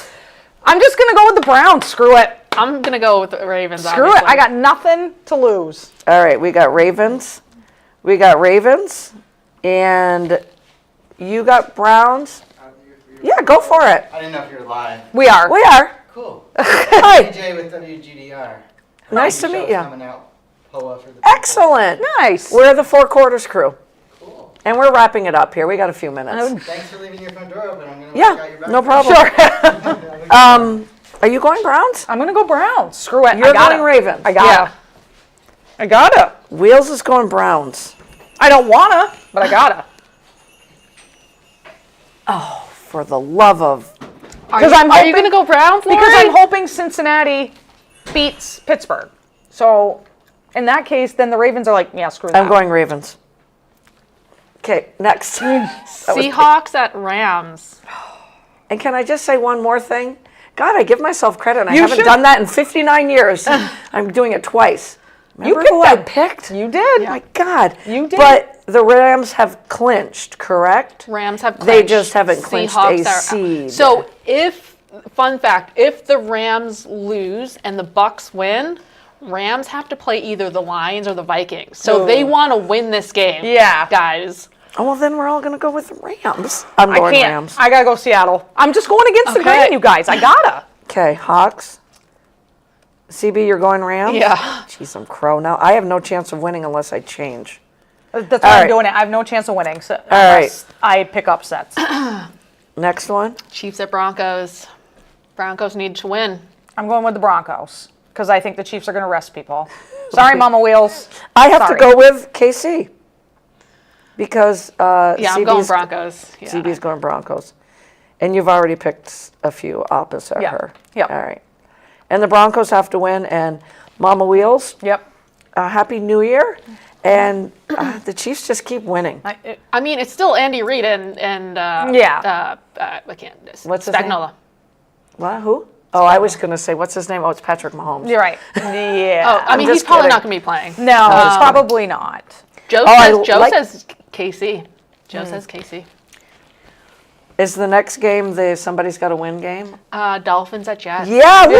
S2: I'm just gonna go with the Browns. Screw it.
S3: I'm gonna go with the Ravens.
S2: Screw it. I got nothing to lose.
S1: All right, we got Ravens. And you got Browns. Yeah, go for it.
S4: I didn't know if you were live.
S2: We are.
S1: We are.
S4: Cool.
S1: Hi.
S4: DJ with WGDR.
S1: Nice to
S4: New
S1: meet
S4: show's
S1: you.
S4: Coming out. POA for the people.
S1: Excellent.
S2: Nice.
S1: We're the Four Quarters crew.
S4: Cool.
S1: And we're wrapping it up here. We got a few minutes.
S4: Thanks for leaving your front door open. I'm gonna
S1: Yeah,
S4: look out your back
S1: no
S4: door.
S1: problem. Are you going Browns?
S2: I'm gonna go Browns. Screw it.
S1: You're
S2: I gotta.
S1: going Ravens.
S2: I gotta. I gotta.
S1: Wheels is going Browns.
S2: I don't wanna, but I gotta.
S1: For the love of...
S3: Are
S2: Because
S3: you,
S2: I'm
S3: are you
S2: hoping-
S3: gonna go Browns, Lori?
S2: Because I'm hoping Cincinnati beats Pittsburgh. So in that case, then the Ravens are like, yeah, screw that.
S1: I'm going Ravens. Okay, next.
S3: Seahawks at Rams.
S1: And can I just say one more thing? God, I give myself credit, and I
S2: You
S1: haven't
S2: should.
S1: done that in 59 years. I'm doing it twice. Remember
S2: picked
S1: who I
S2: them.
S1: picked?
S2: You did.
S1: Oh my God.
S2: You did.
S1: But the Rams have clinched, correct?
S3: Rams have
S1: They
S3: clinched.
S1: just haven't clinched
S3: Seahawks
S1: a
S3: are-
S1: seed.
S3: So fun fact, if the Rams lose and the Bucks win, Rams have to play either the Lions or the Vikings. So they want to win this game.
S2: Yeah.
S3: Guys.
S1: Oh, well, then we're all going to go with the Rams. I'm
S2: I
S1: going
S2: can't.
S1: Rams.
S2: I gotta go Seattle. I'm just going against the
S3: Okay.
S2: grain, you guys. I gotta.
S1: Okay, Hawks. CB, you're going Rams?
S3: Yeah.
S1: Jeez, I'm crow now. I have no chance of winning unless I change.
S2: That's why
S1: All
S2: I'm
S1: right.
S2: doing it. I have no chance of winning. So
S1: right.
S2: unless I pick upsets.
S1: Next one.
S3: Chiefs at Broncos. Broncos need to win.
S2: I'm going with the Broncos because I think the Chiefs are gonna rest people. Sorry, Mama Wheels.
S1: I have
S2: Sorry.
S1: to go with KC because
S3: Yeah, I'm going
S1: CB's
S3: Broncos. Yeah.
S1: CB's going Broncos. And you've already picked a few opposite
S2: Yeah.
S1: her.
S2: Yeah.
S1: All right. And the Broncos have to win. And Mama Wheels,
S2: Yep.
S1: Happy New Year. And the Chiefs just keep winning.
S3: I mean, it's still Andy Reid and
S2: Yeah.
S3: I can't.
S1: What's his name?
S3: Spagnola.
S1: What? Who? Oh, I was going to say, what's his name? Oh, it's Patrick Mahomes.
S2: You're right. Yeah.
S3: Oh, I mean, he's
S1: just
S3: probably
S1: kidding.
S3: not going to be playing.
S2: No, probably not.
S3: Joe
S1: I
S3: says,
S1: like-
S3: says KC. Joe says KC.
S1: Is the next game the somebody's got to win game?
S3: Dolphins at Jets.
S1: Yeah, woohoo!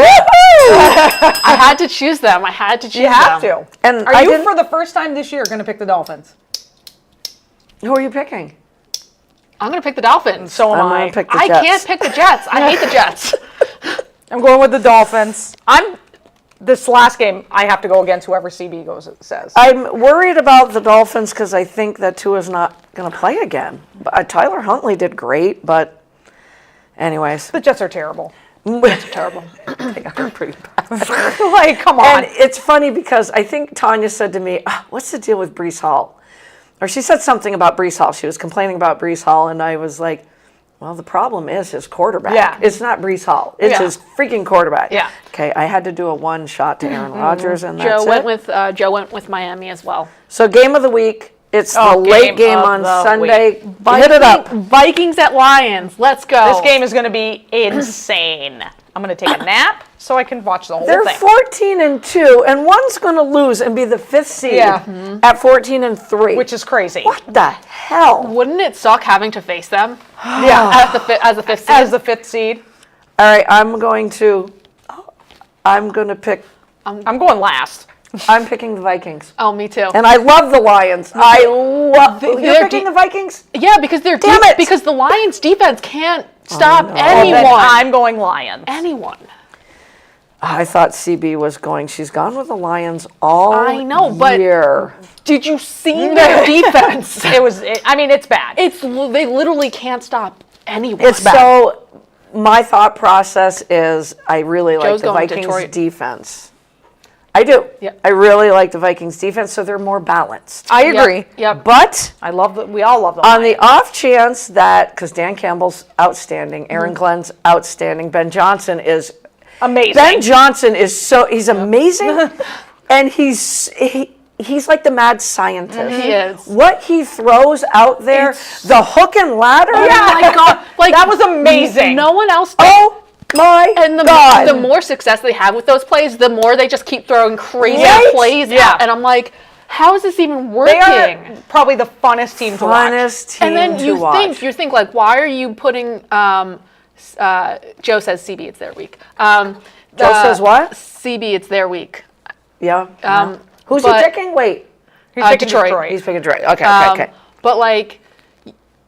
S3: I had to choose them. I had to choose
S2: You have
S3: them.
S2: to.
S1: And
S2: Are
S1: I
S2: you
S1: didn't-
S2: for the first time this year going to pick the Dolphins?
S1: Who are you picking?
S3: I'm going to pick the Dolphins.
S2: So am
S1: I'm
S2: I.
S1: going to pick the
S3: I
S1: Jets.
S3: can't pick the Jets. I hate the Jets.
S2: I'm going with the Dolphins. This last game, I have to go against whoever CB says.
S1: I'm worried about the Dolphins because I think that Tua's not going to play again. But Tyler Huntley did great, but anyways.
S2: The Jets are terrible.
S1: Terrible. They are pretty bad.
S2: Like, come on.
S1: And it's funny because I think Tanya said to me, what's the deal with Brees Hall? Or she said something about Brees Hall. She was complaining about Brees Hall, and I was like, well, the problem is his quarterback.
S2: Yeah.
S1: It's not Brees Hall. It's
S2: Yeah.
S1: his freaking quarterback.
S2: Yeah.
S1: Okay, I had to do a one shot to Aaron Rodgers, and that's
S3: Joe
S1: it.
S3: went with Miami as well.
S1: So game of the week It's
S2: Oh,
S1: the late
S2: game
S1: game
S2: of
S1: on
S2: the
S1: Sunday.
S2: week.
S1: Hit it up.
S3: Vikings at Lions. Let's go.
S2: This game is going to be insane. I'm going to take a nap so I can watch the whole
S1: They're
S2: thing.
S1: 14-2, and one's going to lose and be the 5th seed
S2: Yeah.
S1: at 14-3.
S2: Which is crazy.
S1: what the hell?
S3: Wouldn't it suck having to face them
S2: Yeah.
S3: as the fifth seed?
S2: As the 5th seed.
S1: All right, I'm going to pick.
S2: I'm going last.
S1: I'm picking the Vikings,
S3: Oh, me too.
S1: and I love the Lions. I love. You're
S3: they're
S1: picking
S3: de-
S1: the Vikings?
S3: Yeah, because they're
S1: Damn it!
S3: because the Lions defense can't stop
S1: know.
S2: Well,
S3: anyone.
S2: then I'm going Lions.
S3: Anyone.
S1: I thought CB was going. She's gone with the Lions all
S3: I know, but-
S1: year.
S3: Did you see their defense?
S2: I mean, it's bad.
S3: They literally can't stop anyone.
S1: It's so. My thought process is I really like
S3: Joe's
S1: the
S3: going
S1: Vikings
S3: Detroit.
S1: defense. I do.
S3: Yep.
S1: I really like the Vikings defense, so they're more balanced.
S2: I agree.
S3: Yep.
S1: But
S2: We all love the
S1: on
S2: Lions.
S1: the off chance that, because Dan Campbell's outstanding, Aaron Glenn's outstanding, Ben Johnson is
S2: Amazing.
S1: Ben Johnson is he's amazing, and he's like the mad scientist.
S3: He is.
S1: What he throws out there, the hook and ladder.
S3: Oh my god! Like
S2: That was amazing.
S3: No one else. Does.
S1: Oh my
S3: And
S1: God.
S3: the more success they have with those plays, the more they just keep throwing crazy
S1: Right?
S3: plays
S2: Yeah.
S3: out. And I'm like, how is this even
S2: They
S3: working?
S2: are probably the funnest team to watch.
S1: Funnest team
S3: And then
S1: to
S3: you
S1: watch.
S3: think like, why are you putting? Joe says CB, it's their week.
S1: Joe says what?
S3: CB, it's their week.
S1: Yeah. Who's he
S3: but-
S1: picking? Wait.
S2: He's picking
S3: Detroit.
S1: He's picking Detroit. Okay, okay.
S3: But like,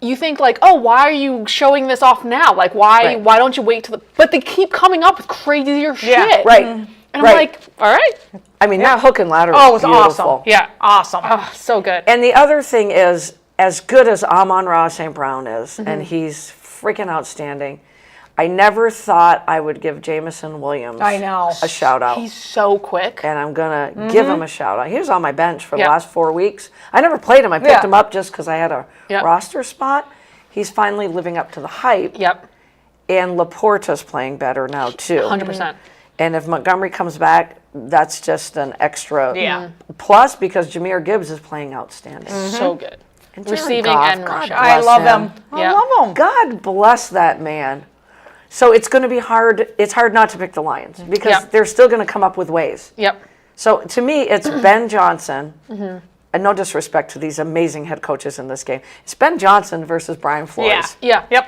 S3: you think like, oh, why are you showing this off now? Like, why
S1: Right.
S3: don't you wait till the? But they keep coming up with crazier shit.
S1: Right.
S3: And I'm
S1: right.
S3: like, all right,
S1: I mean, that hook and ladder
S2: Oh, it
S1: was
S2: was
S1: beautiful.
S2: awesome.
S3: yeah,
S2: Awesome.
S3: oh, so good.
S1: And the other thing is, as good as Amon-Ra St. Brown is, and he's freaking outstanding, I never thought I would give Jamison Williams
S2: I know.
S1: a shout out.
S3: He's so quick.
S1: And I'm going to give him a shout out. He was on my bench for the
S3: Yeah.
S1: last 4 weeks. I never played him. I picked
S2: Yeah.
S1: him up just because I had a
S3: Yeah.
S1: roster spot. He's finally living up to the hype.
S3: Yep,
S1: And Laporta's playing better now, too.
S3: 100%.
S1: And if Montgomery comes back, that's just an extra
S2: Yeah.
S1: plus because Jahmyr Gibbs is playing outstanding.
S3: So good.
S1: And Jared
S3: Receiving
S1: Goff,
S3: and
S1: God
S3: rushing.
S2: I
S1: bless
S2: love
S1: him.
S2: them.
S3: Yeah.
S2: I love them.
S1: God bless that man. So it's going to be hard. It's hard not to pick the Lions because
S3: Yeah.
S1: they're still going to come up with ways.
S3: Yep.
S1: So to me, it's Ben Johnson. And no disrespect to these amazing head coaches in this game. It's Ben Johnson versus Brian Flores.
S2: Yeah.
S3: Yeah.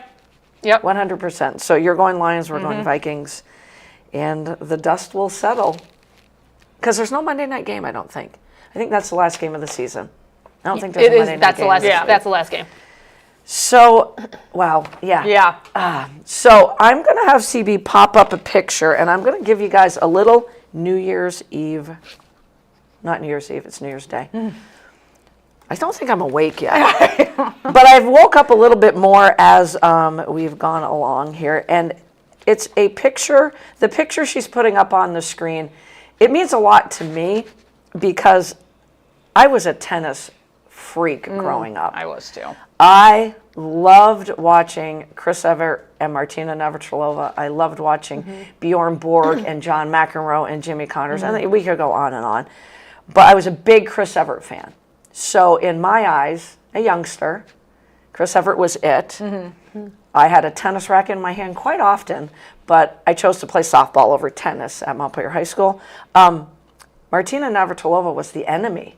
S3: Yep.
S1: 100%. So you're going Lions, we're going Vikings. And the dust will settle. Because there's no Monday night game, I don't think. I think that's the last game of the season. I don't think there's
S3: It
S1: a
S3: is.
S1: Monday night
S3: That's the
S1: game
S3: last.
S1: this
S2: Yeah.
S1: week.
S3: That's the last game.
S1: So, wow, yeah.
S2: Yeah.
S1: So I'm going to have CB pop up a picture, and I'm going to give you guys a little New Year's Eve. Not New Year's Eve, it's New Year's Day. I don't think I'm awake yet. But I've woke up a little bit more as we've gone along here. And it's a picture. The picture she's putting up on the screen, it means a lot to me because I was a tennis freak growing up.
S2: I was too.
S1: I loved watching Chris Evert and Martina Navratilova. I loved watching Bjorn Borg and John McEnroe and Jimmy Connors. And we could go on and on. But I was a big Chris Evert fan. So in my eyes, a youngster, Chris Evert was it. I had a tennis racket in my hand quite often, but I chose to play softball over tennis at Montpelier High School. Martina Navratilova was the enemy.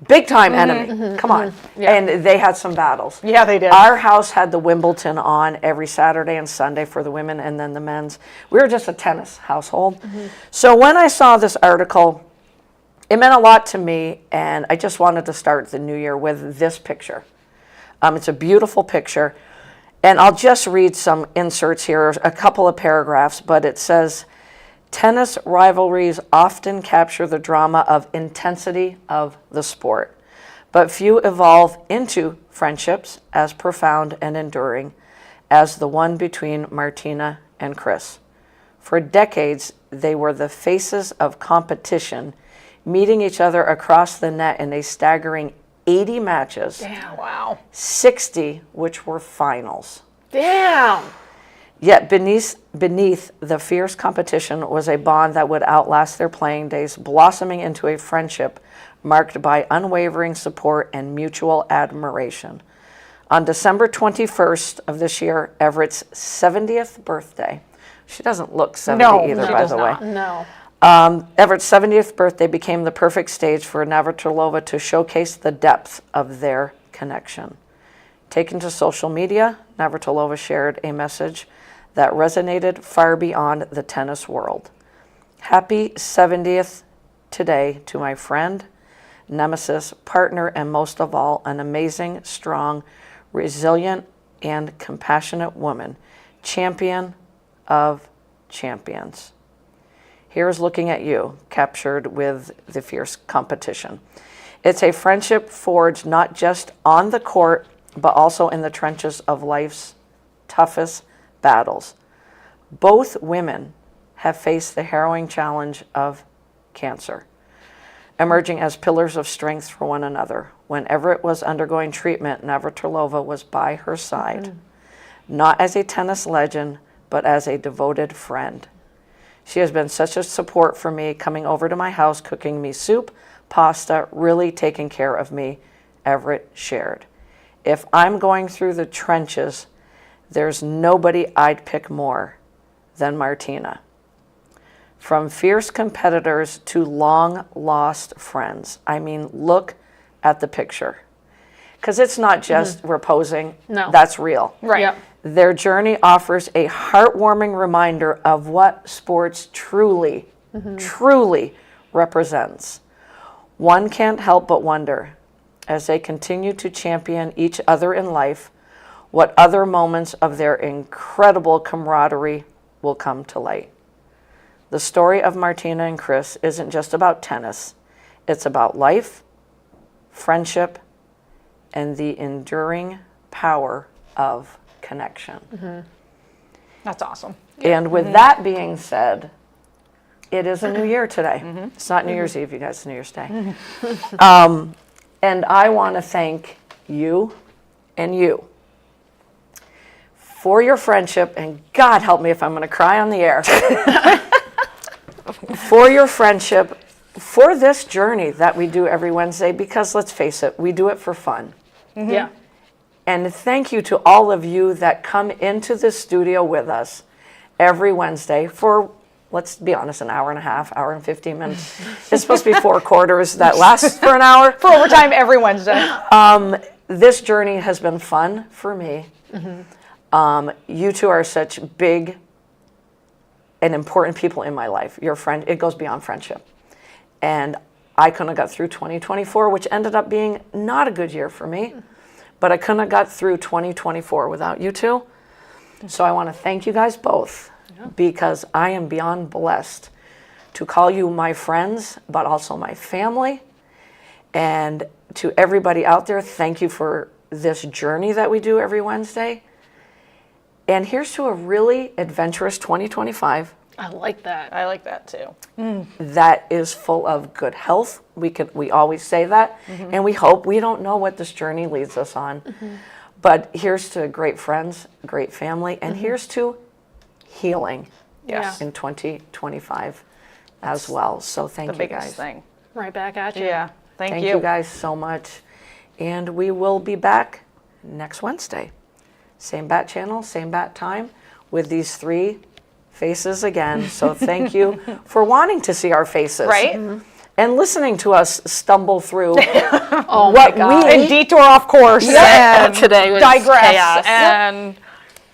S1: Big time enemy. Come on. And they had some battles.
S2: Yeah, they did.
S1: Our house had the Wimbledon on every Saturday and Sunday for the women and then the men's. We were just a tennis household. So when I saw this article, it meant a lot to me, and I just wanted to start the new year with this picture. It's a beautiful picture, and I'll just read some inserts here, a couple of paragraphs, but it says, tennis rivalries often capture the drama of intensity of the sport, but few evolve into friendships as profound and enduring as the one between Martina and Chris. For decades, they were the faces of competition, meeting each other across the net in a staggering 80 matches,
S2: Wow.
S1: 60 which were finals.
S3: Damn.
S1: Yet beneath the fierce competition was a bond that would outlast their playing days, blossoming into a friendship marked by unwavering support and mutual admiration. On December 21st of this year, Everett's 70th birthday. She doesn't look 70
S2: No,
S1: either,
S2: she
S1: by
S2: does
S1: the
S2: not.
S1: way.
S3: No.
S1: Everett's 70th birthday became the perfect stage for Navratilova to showcase the depth of their connection. Taken to social media, Navratilova shared a message that resonated far beyond the tennis world. Happy 70th today to my friend, nemesis, partner, and most of all, an amazing, strong, resilient, and compassionate woman, champion of champions. Here's looking at you, captured with the fierce competition. It's a friendship forged not just on the court, but also in the trenches of life's toughest battles. Both women have faced the harrowing challenge of cancer, emerging as pillars of strength for one another. When Everett was undergoing treatment, Navratilova was by her side, not as a tennis legend, but as a devoted friend. She has been such a support for me, coming over to my house, cooking me soup, pasta, really taking care of me, Everett shared. If I'm going through the trenches, there's nobody I'd pick more than Martina. From fierce competitors to long-lost friends. I mean, look at the picture. Because it's not just we're posing.
S3: No.
S1: That's real.
S2: Right.
S3: Yep.
S1: Their journey offers a heartwarming reminder of what sports truly represents. One can't help but wonder, as they continue to champion each other in life, what other moments of their incredible camaraderie will come to light. The story of Martina and Chris isn't just about tennis. It's about life, friendship, and the enduring power of connection.
S2: That's awesome.
S1: And with that being said, it is a new year today. It's not New Year's Eve, you guys, it's New Year's Day. And I want to thank you and you for your friendship, and God help me if I'm going to cry on the air, for your friendship, for this journey that we do every Wednesday, because let's face it, we do it for fun.
S3: Yeah.
S1: And thank you to all of you that come into the studio with us every Wednesday for, let's be honest, an hour and a half, hour and 15 minutes. It's supposed to be 4 quarters that last for an hour.
S2: For overtime every Wednesday.
S1: This journey has been fun for me. You two are such big and important people in my life. Your friend, it goes beyond friendship. And I couldn't have got through 2024, which ended up being not a good year for me. But I couldn't have got through 2024 without you two. So I want to thank you guys both, because I am beyond blessed to call you my friends, but also my family. And to everybody out there, thank you for this journey that we do every Wednesday. And here's to a really adventurous 2025
S3: I like that.
S2: I like that too.
S1: that is full of good health. We always say that, and we hope. We don't know what this journey leads us on, but here's to great friends, great family, and here's to healing
S2: Yes.
S1: in 2025 as well. So thank
S2: The
S1: you
S2: biggest
S1: guys.
S2: thing.
S3: Right back at you.
S2: Yeah. Thank
S1: Thank
S2: you.
S1: you guys so much, and we will be back next Wednesday. Same bat channel, same bat time, with these 3 faces again. So thank you for wanting to see our faces.
S2: Right?
S1: And listening to us stumble through
S3: Oh
S1: what
S3: my God.
S2: And detour off course.
S1: Yeah.
S2: And
S3: Today was
S2: digress.
S3: chaos.
S2: And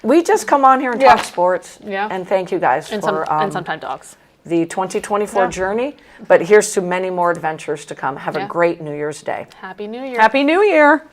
S1: we just come on here and
S2: Yeah.
S1: talk sports.
S3: Yeah.
S1: And thank you guys
S3: And,
S1: for
S3: and sometimes dogs.
S1: the 2024
S2: Yeah.
S1: journey. But here's to many more adventures to come. Have a
S3: Yeah.
S1: great New Year's Day.
S3: Happy New Year.
S2: Happy New Year.